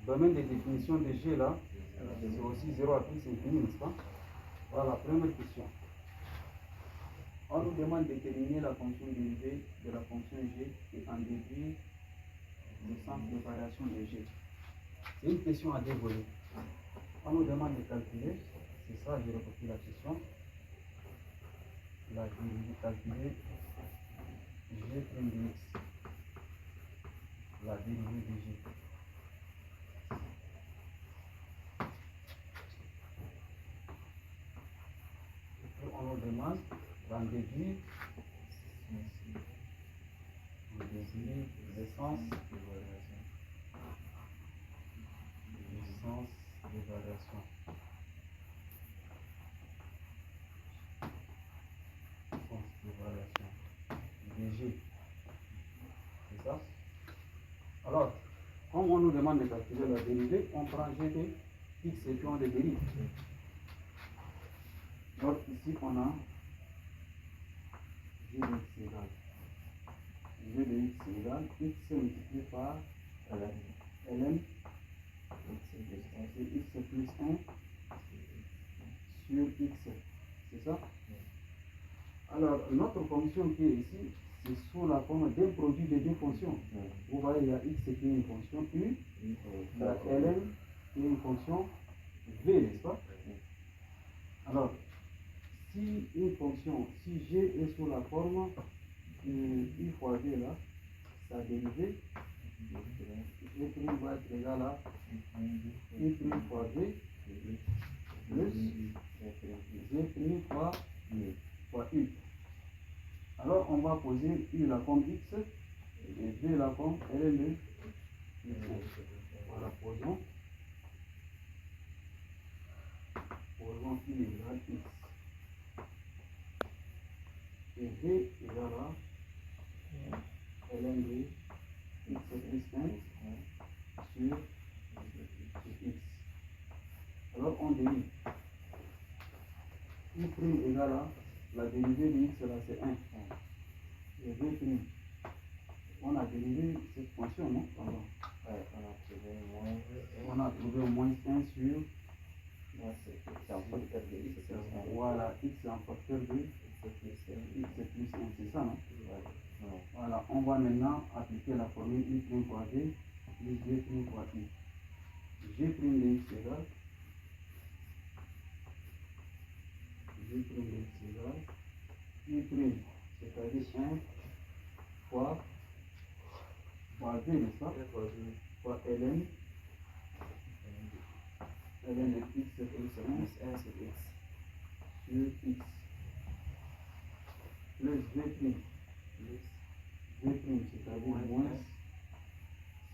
domaine de définition de g là, c'est aussi 0 à plus infini, n'est-ce pas? Voilà la première question. On nous demande de déterminer la fonction dérivée de la fonction g et en déduire le centre de variation de g. C'est une question à deux volets. On nous demande de calculer, c'est ça, j'ai repris la question, la dérivée calculée g prime de x, la dérivée de g. Et puis on nous demande d'en déduire l'essence de variation. L'essence de variation. L'essence de variation. dg. C'est ça? Alors, comme on nous demande de calculer la dérivée, on prend g de x et puis on les dérive. Donc ici on a g de x égale g de x égale x multiplié par ln c'est x plus 1 sur x. C'est ça? Alors notre fonction qui est ici, c'est sous la forme d'un produit de deux fonctions. Vous voyez, il y a x qui est une fonction u, il y a ln qui est une fonction v, n'est-ce pas? Alors, si une fonction, si g est sous la forme de u fois v là, sa dérivée, g' va être égal à u' fois v plus g' fois u. Alors, on va poser u la forme x et v la forme ln. Voilà, posons u égale x. Et v égale à ln de x plus 1 sur x. Alors, on dérive. U' égale à la dérivée de x là, c'est 1. Et v', on a dérivé cette fonction, non? Pardon. On a trouvé au moins 1 sur. Voilà, x est un facteur de x plus 1, c'est ça, non? Voilà, on va maintenant appliquer la formule u' fois v plus g' fois i. G' de x égale g' de x égale u', c'est-à-dire 1 fois v, n'est-ce pas? Fois ln de x plus 1 sur x plus v', c'est-à-dire moins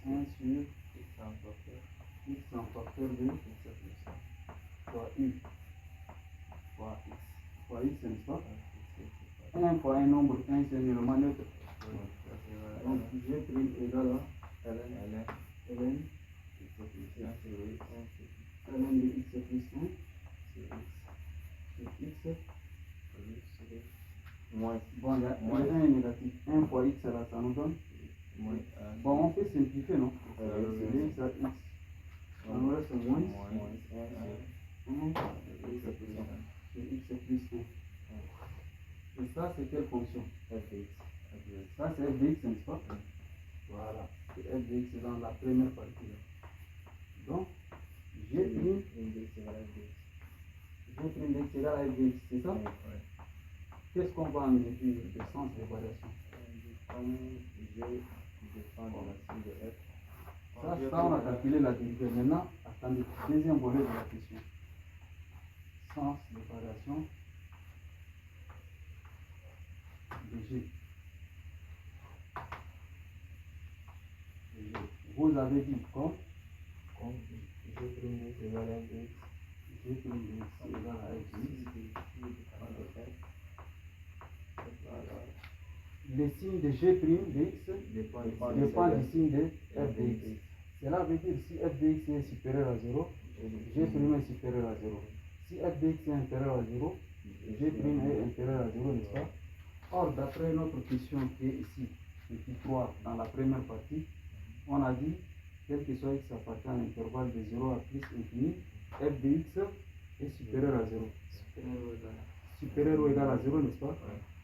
1 sur x en facteur de fois u fois x, n'est-ce pas? 1 fois un nombre, 1 c'est un élément neutre. Donc g' égale à ln de x plus 1 sur x. Bon, il y a 1 négatif. 1 fois x là, ça nous donne. Bon, on peut simplifier, non? C'est x à x. Ça nous reste moins 1 sur x plus 1. Et ça, c'est quelle fonction? Ça, c'est f de x, n'est-ce pas? Voilà, c'est f de x dans la première partie là. Donc, g' de x égale à f de x, c'est ça? Qu'est-ce qu'on va en déduire de sens de variation? Ça, on a calculé la dérivée. Maintenant, attendez, deuxième volet de la question. Sens de variation de g. Vous avez dit comme g' égale à f de x égale à f de x. Le signe de g' de x dépend du signe de f de x. Cela veut dire si f de x est supérieur à 0, g' est supérieur à 0. Si f de x est inférieur à 0, g' est inférieur à 0, n'est-ce pas? Or, d'après notre question qui est ici, petit 3, dans la première partie, on a dit, quel que soit x appartient à l'intervalle de 0 à plus infini, f de x est supérieur à 0. Supérieur ou égal à 0, n'est-ce pas?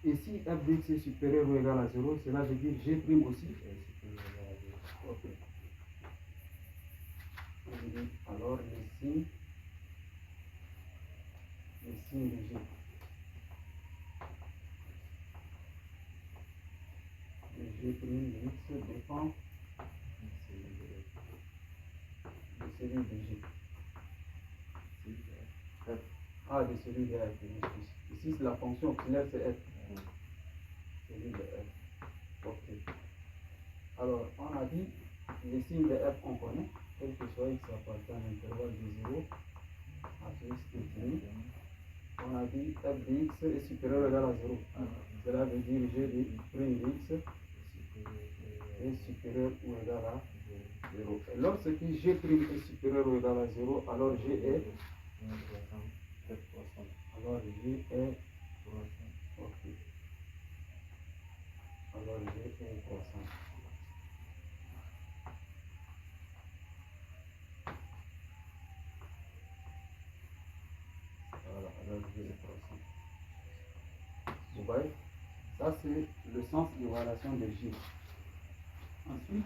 Et si f de x est supérieur ou égal à 0, cela veut dire g' aussi. Ok. Alors, le signe de g. Le g' de x dépend de celui de g. Ah, de celui de f. Ici, c'est la fonction auxiliaire, c'est f. Celui de f. Ok. Alors, on a dit, le signe de f, on connaît, quel que soit x appartient à l'intervalle de 0 à plus infini. On a dit f de x est supérieur ou égal à 0. Cela veut dire g de x est supérieur ou égal à 0. Et lorsque g' est supérieur ou égal à 0, alors g est. Alors g est. Ok. Alors g est croissant. Voilà, alors g est croissant. Vous voyez? Ça, c'est le sens d'évaluation de G. Ensuite,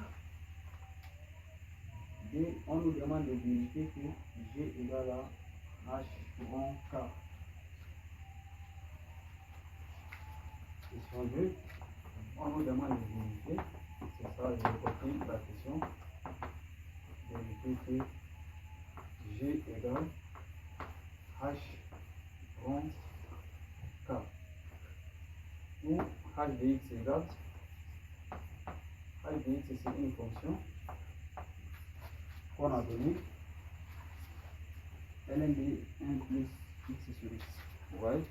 D, on nous demande de vérifier que G égale à H rond K. Question 2, on nous demande de vérifier, c'est ça, j'ai compris la question, vérifier que G égale H rond K. Ou H de X égale, H de X c'est une fonction qu'on a donnée ln de 1 plus X sur X. Vous voyez,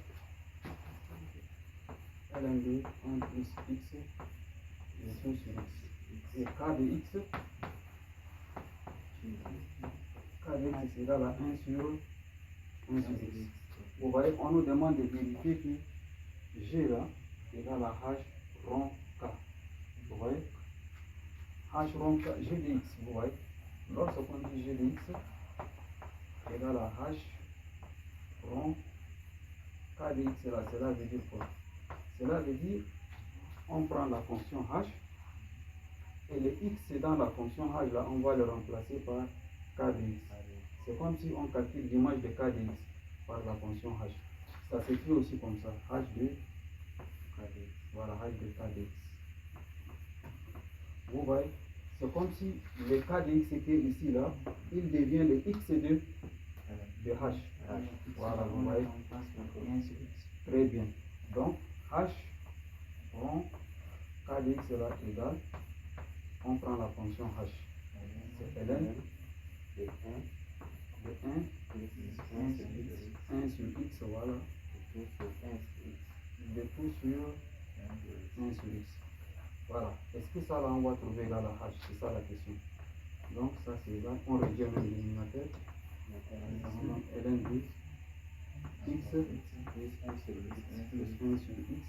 ln de 1 plus X sur X. Et K de X, K de X est égal à 1 sur X. Vous voyez, on nous demande de vérifier que G là égale à H rond K. Vous voyez, H rond K, G de X, vous voyez, lorsqu'on dit G de X égale à H rond K de X là, cela veut dire quoi? Cela veut dire, on prend la fonction H et le X dans la fonction H là, on va le remplacer par K de X. C'est comme si on calcule l'image de K de X par la fonction H. Ça s'écrit aussi comme ça, H de K de X. Voilà, H de K de X. Vous voyez, c'est comme si le K de X qui est ici là, il devient le X de H. Voilà, vous voyez. Très bien. Donc, H rond K de X là égale, on prend la fonction H. C'est ln de 1 sur X, voilà. De tout sur 1 sur X. Voilà. Est-ce que ça là on va trouver égal à H? C'est ça la question. Donc ça c'est égal. On retient le dénominateur. Ln de X plus 1 sur X.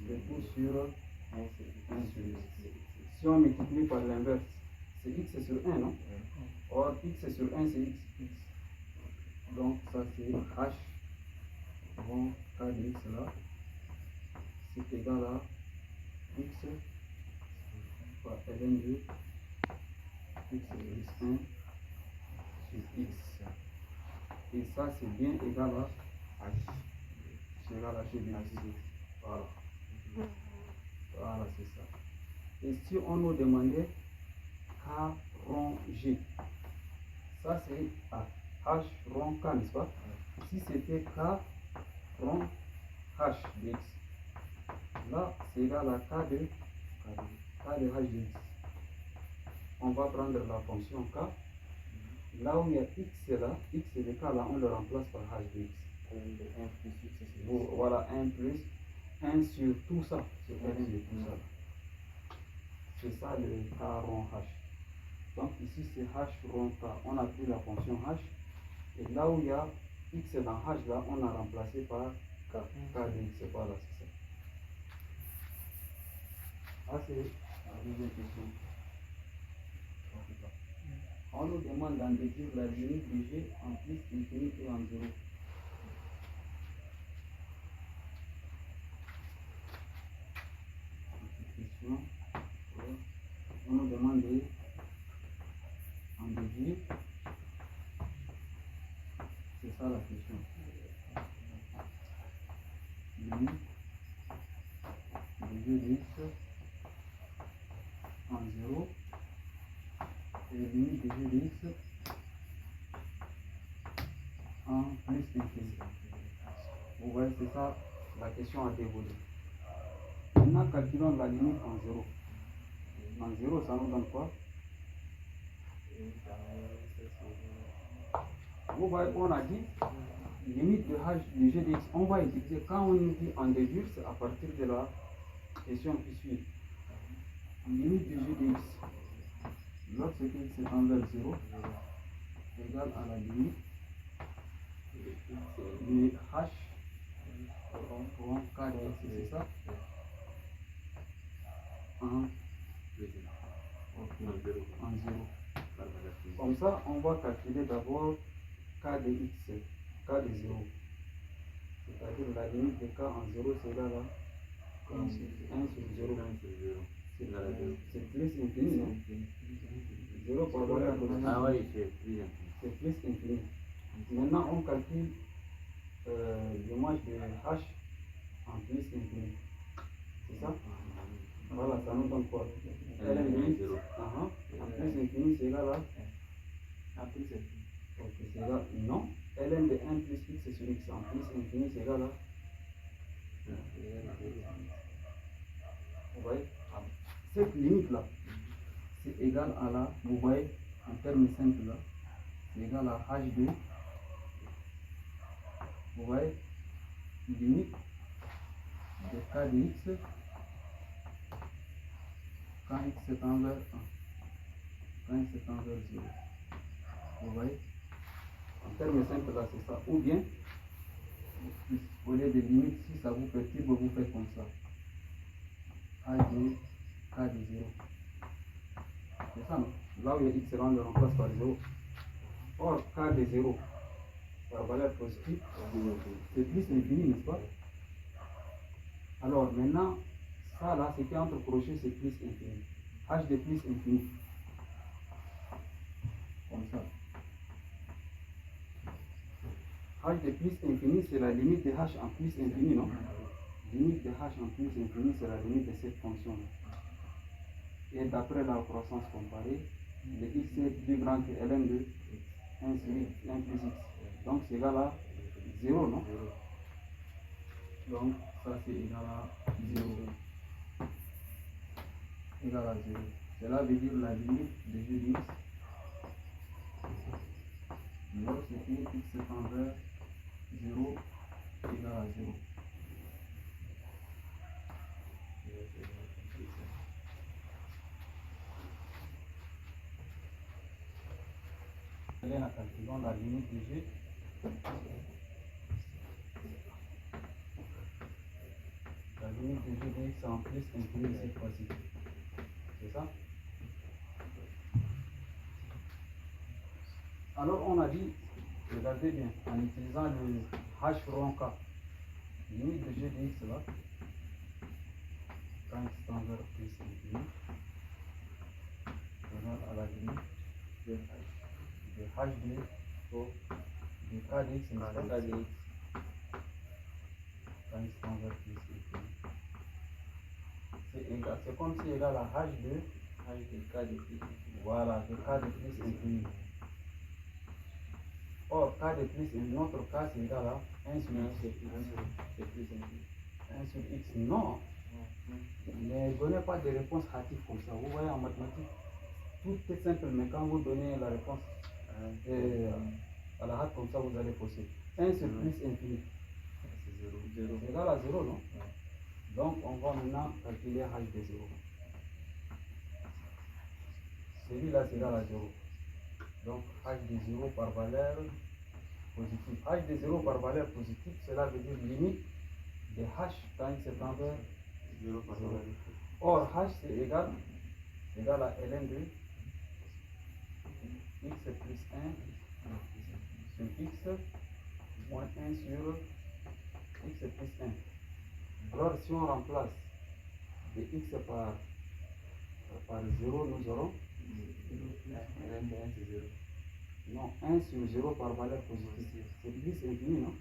De tout sur 1 sur X. Si on multiplie par l'inverse, c'est X sur 1, non? Or, X sur 1, c'est X. Donc, ça c'est H rond K de X là. C'est égal à X par ln de X plus 1 sur X. Et ça, c'est bien égal à H. C'est égal à G de X. Voilà. Voilà, c'est ça. Et si on nous demandait K rond G, ça c'est H rond K, n'est-ce pas? Si c'était K rond H de X, là c'est égal à K de H de X. On va prendre la fonction K. Là où il y a X là, X et le K là, on le remplace par H de X. Voilà, 1 plus 1 sur tout ça, c'est ln de tout ça. C'est ça le K rond H. Donc ici c'est H rond K. On a pris la fonction H. Et là où il y a X dans H là, on a remplacé par K de X. Voilà, c'est ça. Ah, c'est la deuxième question. On nous demande d'en déduire la limite de G en plus infini et en 0. Question. On nous demande d'en déduire. C'est ça la question. Limite de G de X en 0 et limite de G de X en plus infini. Vous voyez, c'est ça la question à dévoiler. Maintenant, calculons la limite en 0. En 0, ça nous donne quoi? Vous voyez, on a dit limite de H de G de X. On va utiliser, quand on dit en déduire, c'est à partir de la question qui suit. Limite de G de X, lorsque X est envers 0, égale à la limite de H rond K de X, c'est ça? En 0. Comme ça, on va calculer d'abord K de X, K de 0. C'est-à-dire la limite de k en 0 c'est égal à 1 sur 0. C'est plus infini, non? 0 par valeur positive. Ah oui, c'est plus infini. C'est plus infini. Maintenant, on calcule l'image de h en plus infini. C'est ça? Voilà, ça nous donne quoi? ln limite en plus infini c'est égal à plus infini. Ok, c'est égal. Non. ln de 1 plus x sur x en plus infini c'est égal à. Vous voyez? Cette limite là, c'est égal à la, vous voyez, en termes simples là, c'est égal à h de, vous voyez, limite de k de x quand x tend vers 1, quand x tend vers 0. Vous voyez? En termes simples là, c'est ça. Ou bien, au lieu de limite, si ça vous perturbe, vous faites comme ça. h de k de 0. C'est ça, non? Là où il y a x, on le remplace par 0. Or, k de 0 par valeur positive, c'est plus infini, n'est-ce pas? Alors, maintenant, ça là, ce qui est entre crochets, c'est plus infini. H de plus infini. Comme ça. H de plus infini, c'est la limite de h en plus infini, non? Limite de h en plus infini, c'est la limite de cette fonction-là. Et d'après la croissance comparée, le x est plus grand que ln de 1 sur x, 1 plus x. Donc c'est égal à 0, non? Donc ça c'est égal à 0. Égal à 0. Cela veut dire la limite de g de x lorsque x tend vers 0 égal à 0. Calculons la limite de g. La limite de g de x en plus infini cette fois-ci. C'est ça? Alors on a dit, regardez bien, en utilisant le h rond k, limite de g de x là, quand x tend vers plus infini, égal à la limite de h de k de x, quand x tend vers plus infini. C'est comme si égal à h de k de plus infini. Voilà, de k de plus infini. Or, k de plus, notre k c'est égal à 1 sur x. 1 sur x, non. Ne donnez pas de réponse hâtive comme ça. Vous voyez en mathématiques, tout est simple, mais quand vous donnez la réponse à la hâte comme ça, vous allez poser 1 sur plus infini. C'est égal à 0, non? Donc, on va maintenant calculer h de 0. Celui-là, c'est égal à 0. Donc, h de 0 par valeur positive. H de 0 par valeur positive, cela veut dire limite de h quand il se tend vers 0 par valeur. Or, h c'est égal à ln de x plus 1 sur x moins 1 sur x plus 1. Alors, si on remplace de x par 0, nous aurons non, 1 sur 0 par valeur positive. C'est plus infini, non?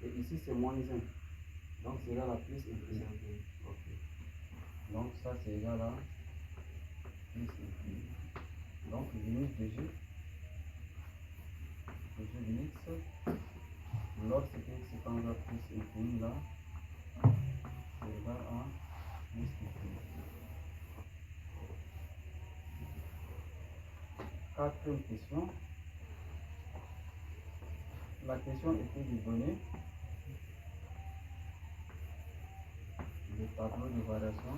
Et ici, c'est moins 1. Donc, c'est égal à plus infini. Okay. Donc, ça, c'est égal à plus infini. Donc, limite de g de x, lorsque x tend vers plus infini, là, c'est égal à plus infini. Quatrième question. La question était de donner le tableau de variation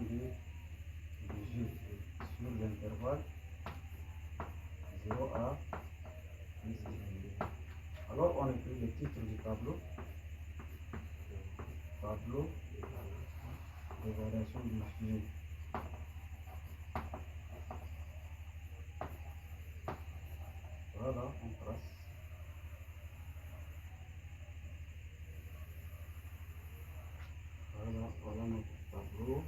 de G sur l'intervalle 0 à plus infini. Alors on écrit le titre du tableau de variation de G Voilà, on trace. Voilà notre tableau.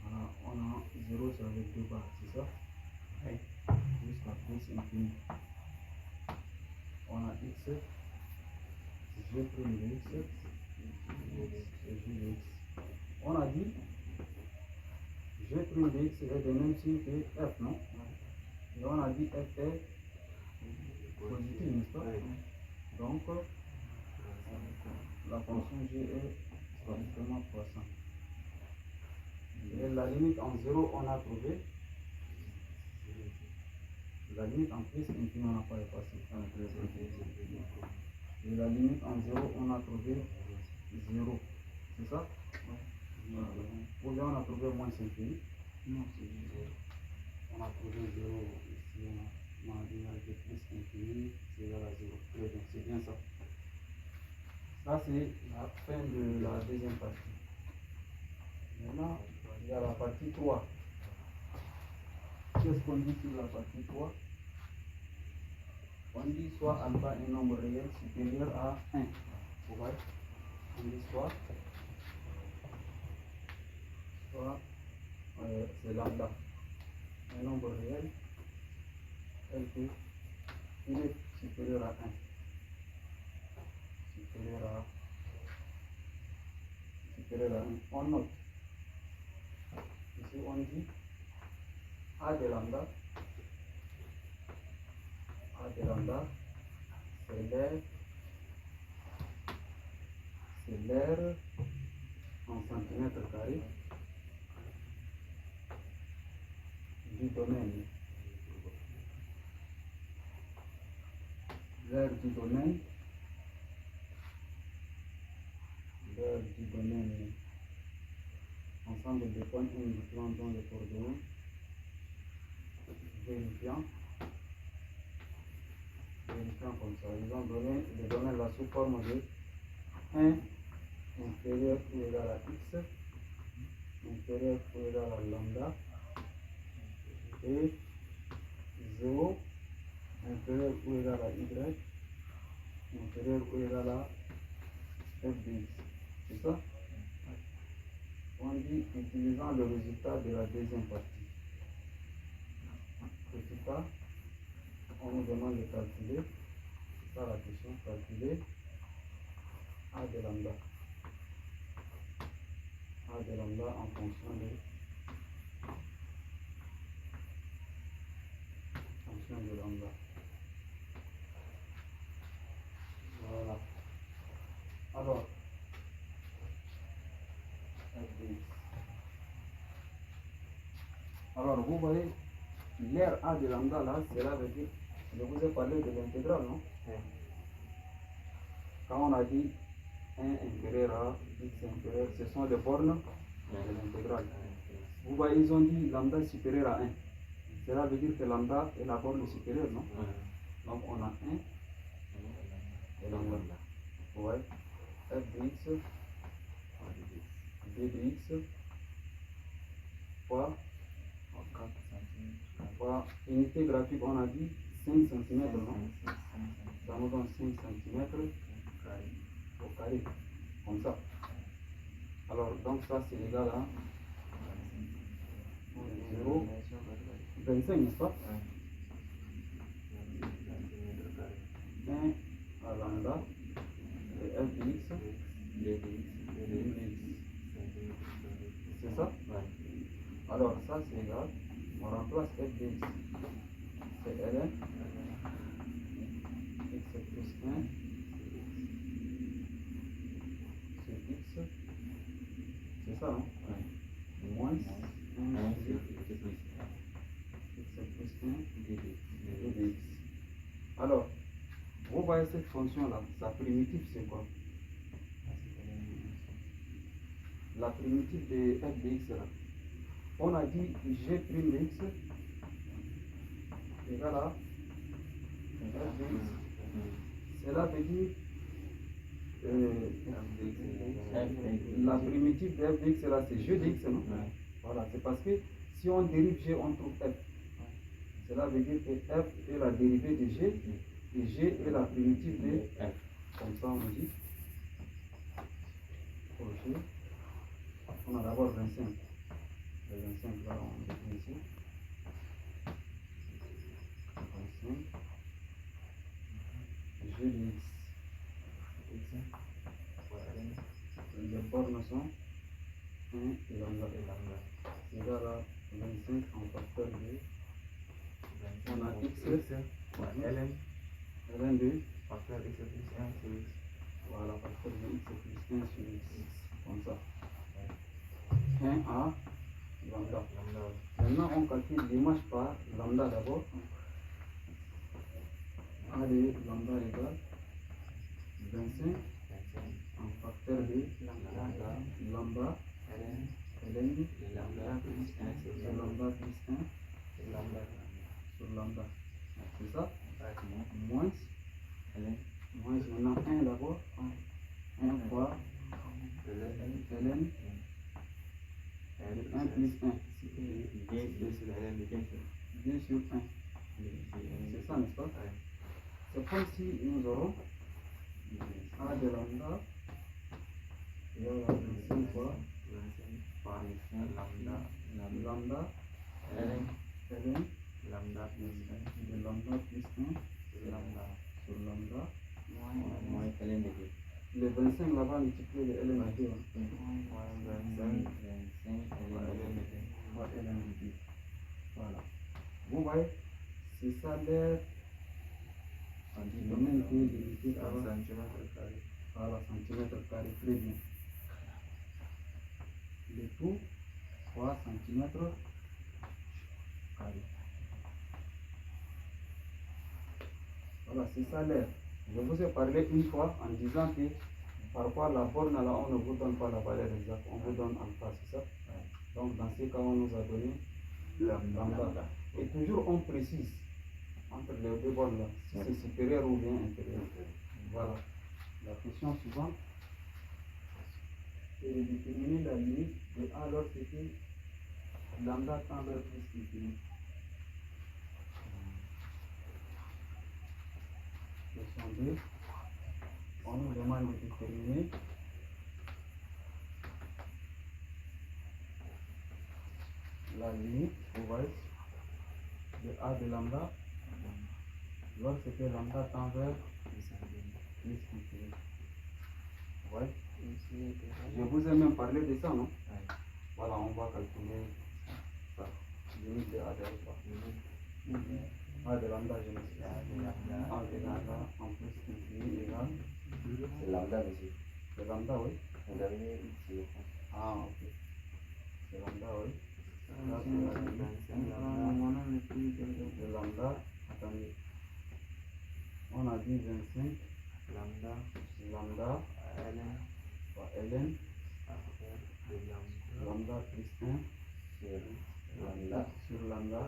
Voilà, on a 0 avec 2 barres, c'est ça? Oui. Jusqu'à plus infini. On a x, g prime de x, et g de x. On a dit g prime de x est de même signe que f, non? Et on a dit f est positif, n'est-ce pas? Donc, la fonction g est strictement croissante. Et la limite en 0, on a trouvé. La limite en plus infini, on n'a pas effacé. Et la limite en 0, on a trouvé 0. C'est ça? Ou bien on a trouvé moins infini? Non, c'est 0. On a trouvé 0 ici, on a dit avec plus infini, c'est égal à 0. Très bien, c'est bien ça. Ça, c'est la fin de la deuxième partie. Maintenant, il y a la partie 3. Qu'est-ce qu'on dit sur la partie 3? On dit soit alpha est un nombre réel supérieur à 1. Vous voyez? On dit soit c'est lambda. Un nombre réel, il est supérieur à 1. Supérieur à 1. On note. Ici, on dit A de lambda, c'est l'air en centimètres carrés du domaine. L'air du domaine, ensemble de points indiquant dans les coordonnées, vérifiant comme ça. Ils ont donné le domaine là sous forme de 1 inférieur ou égal à x, inférieur ou égal à lambda, et 0 inférieur ou égal à y, inférieur ou égal à f de x. C'est ça? On dit utilisant le résultat de la deuxième partie. Petit a, on nous demande de calculer, c'est ça la question, calculer a de lambda. A de lambda en fonction de lambda. Voilà. Alors, alors vous voyez, l'air A de lambda là, cela veut dire, je vous ai parlé de l'intégrale, non? Quand on a dit 1 inférieur à x inférieur, ce sont les bornes de l'intégrale. Vous voyez, ils ont dit lambda supérieur à 1. Cela veut dire que lambda est la borne supérieure, non? Donc on a 1 et lambda. Vous voyez, f de x, d de x, fois unité graphique, on a dit 5 cm, non? Ça nous donne 5 cm au carré, comme ça. Alors, donc ça c'est égal à 0,25, n'est-ce pas? 1 à lambda et f de x, d de x. C'est ça? Alors, ça c'est égal. On remplace f de x. C'est ln x plus 1 sur x. C'est ça, non? Moins 1 sur x plus 1 d de x. Alors, vous voyez cette fonction-là, sa primitive c'est quoi? La primitive de f de x là. On a dit g' de x égale à fx. Cela veut dire la primitive de f de x là, c'est g de x, non? Voilà, c'est parce que si on dérive g, on trouve f. Cela veut dire que f est la dérivée de g et g est la primitive de f. Comme ça, on dit crochet. On a d'abord 25. Le 25 là, on écrit ici. 25. G de x. Les bornes sont 1 et lambda. C'est égal à 25 en facteur de. On a x, ln de. Facteur x plus 1 sur x. Voilà, facteur de x plus 1 sur x. Comme ça. 1 à lambda. Maintenant, on calcule l'image par lambda d'abord. A de lambda égale 25 en facteur de lambda ln de lambda plus 1 sur lambda. C'est ça? Moins maintenant 1 d'abord. 1 fois ln de 1 plus 1. 2 sur 1. C'est ça, n'est-ce pas? C'est comme si nous aurons A de lambda égale à 25 fois lambda ln de lambda plus 1 sur lambda moins ln de 2. Le 25 là-bas multiplié de ln de 2. Voilà. Vous voyez, c'est ça l'air du domaine qui est limité par la centimètre carré. Très bien. Le tout fois centimètre carré. Voilà, c'est ça l'air. Je vous ai parlé une fois en disant que parfois la borne là, on ne vous donne pas la valeur exacte, on vous donne alpha, c'est ça? Donc dans ces cas, on nous a donné lambda. Et toujours on précise entre les deux bornes là, si c'est supérieur ou bien inférieur. Voilà. La question suivante est de déterminer la limite de A lorsque lambda tend vers plus infini. Question 2. On nous demande de déterminer la limite, vous voyez, de A de lambda lorsque lambda tend vers plus infini. Vous voyez? Je vous ai même parlé de ça, non? Voilà, on va calculer ça. Limite de A de alpha. A de lambda, je me suis A de lambda en plus infini égale. C'est lambda, monsieur. C'est lambda, oui. Vous avez X. Ah, ok. C'est lambda, oui. Le lambda, attendez. On a dit 25 lambda fois ln lambda plus 1 sur lambda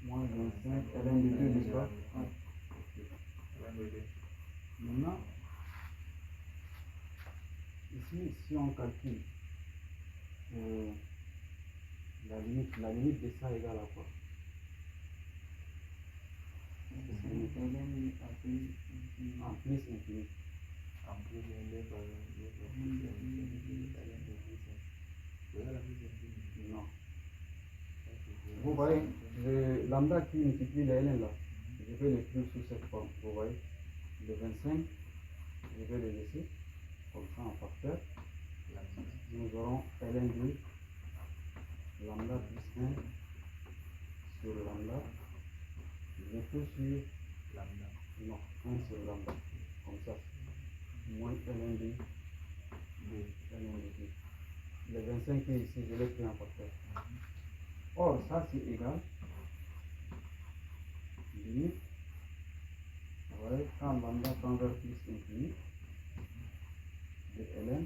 moins 25 ln de 2, n'est-ce pas? Maintenant, ici, si on calcule la limite de ça égale à quoi? En plus infini. Non. Vous voyez, le lambda qui multiplie les ln là, je vais l'écrire sous cette forme. Vous voyez, le 25, je vais le laisser comme ça en facteur. Nous aurons ln de lambda plus 1 sur lambda. Le tout sur lambda. Non, 1 sur lambda. Comme ça. Moins ln de 2. Le 25 qui est ici, je l'ai pris en facteur. Or, ça c'est égal. Limite. Vous voyez, quand lambda tend vers plus infini de ln,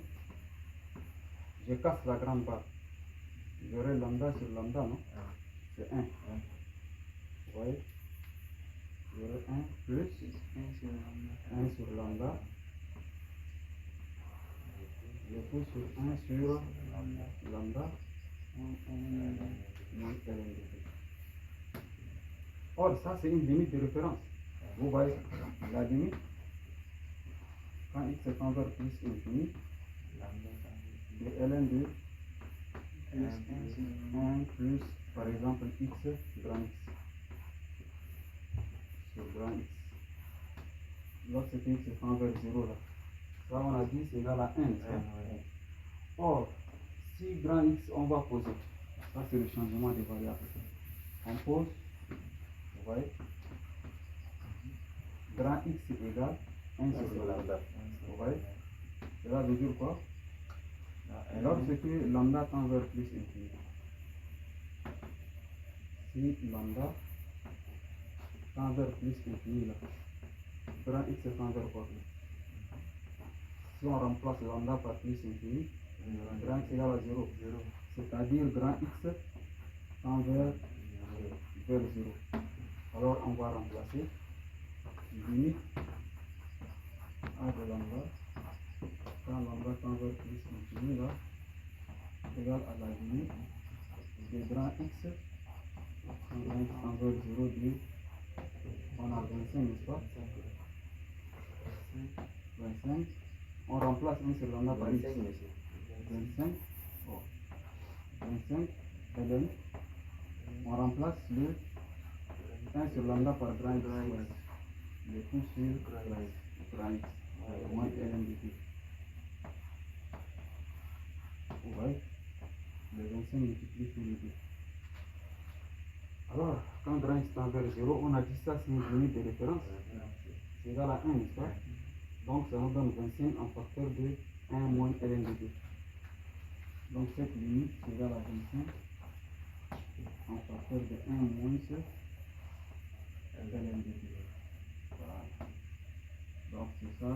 je casse la grande barre. J'aurai lambda sur lambda, non? C'est 1. Un. Vous voyez? J'aurai 1 plus 1 sur lambda. Le tout sur 1 sur lambda. Moins ln de t. Or, ça, c'est une limite de référence. Vous voyez la limite? Quand x est envers plus infini, le ln de plus 1 plus, par exemple, x grand x sur grand x. Lorsque x est envers 0 là, ça on a dit c'est égal à 1, n'est-ce pas? Or, si grand x on va poser, ça c'est le changement des variables. On pose, vous voyez, grand x est égal à 1 sur lambda. Vous voyez? Cela veut dire quoi? Lorsque lambda tend vers plus infini, si lambda tend vers plus infini là, grand x tend vers quoi? Si on remplace lambda par plus infini, grand x égale à 0. C'est-à-dire grand x tend vers 0. Alors on va remplacer limite a de lambda quand lambda tend vers plus infini là égale à la limite de grand x quand grand x tend vers 0 de on a 25, n'est-ce pas? 25. On remplace 1 sur lambda par x. 25. Oh. 25 ln. On remplace le 1 sur lambda par grand x. Le tout sur grand x. Moins ln de t. Vous voyez? Le 25 multiplié sur le 2. Alors, quand grand x tend vers 0, on a dit ça c'est une limite de référence. C'est égal à 1, n'est-ce pas? Donc ça nous donne 25 en facteur de 1 moins ln de 2. Donc cette limite c'est égal à 25 en facteur de 1 moins ln de 2. Voilà. Donc c'est ça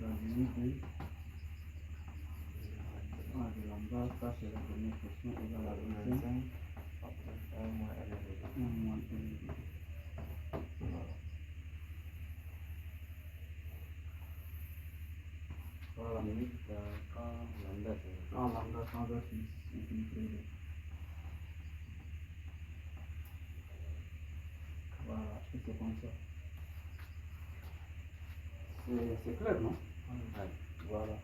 la limite de a de lambda, ça c'est la première question égale à 25 facteur 1 moins ln de 2. Voilà. Voilà la limite quand lambda tend vers plus infini. Voilà, et c'est comme ça. C'est clair, non? Voilà.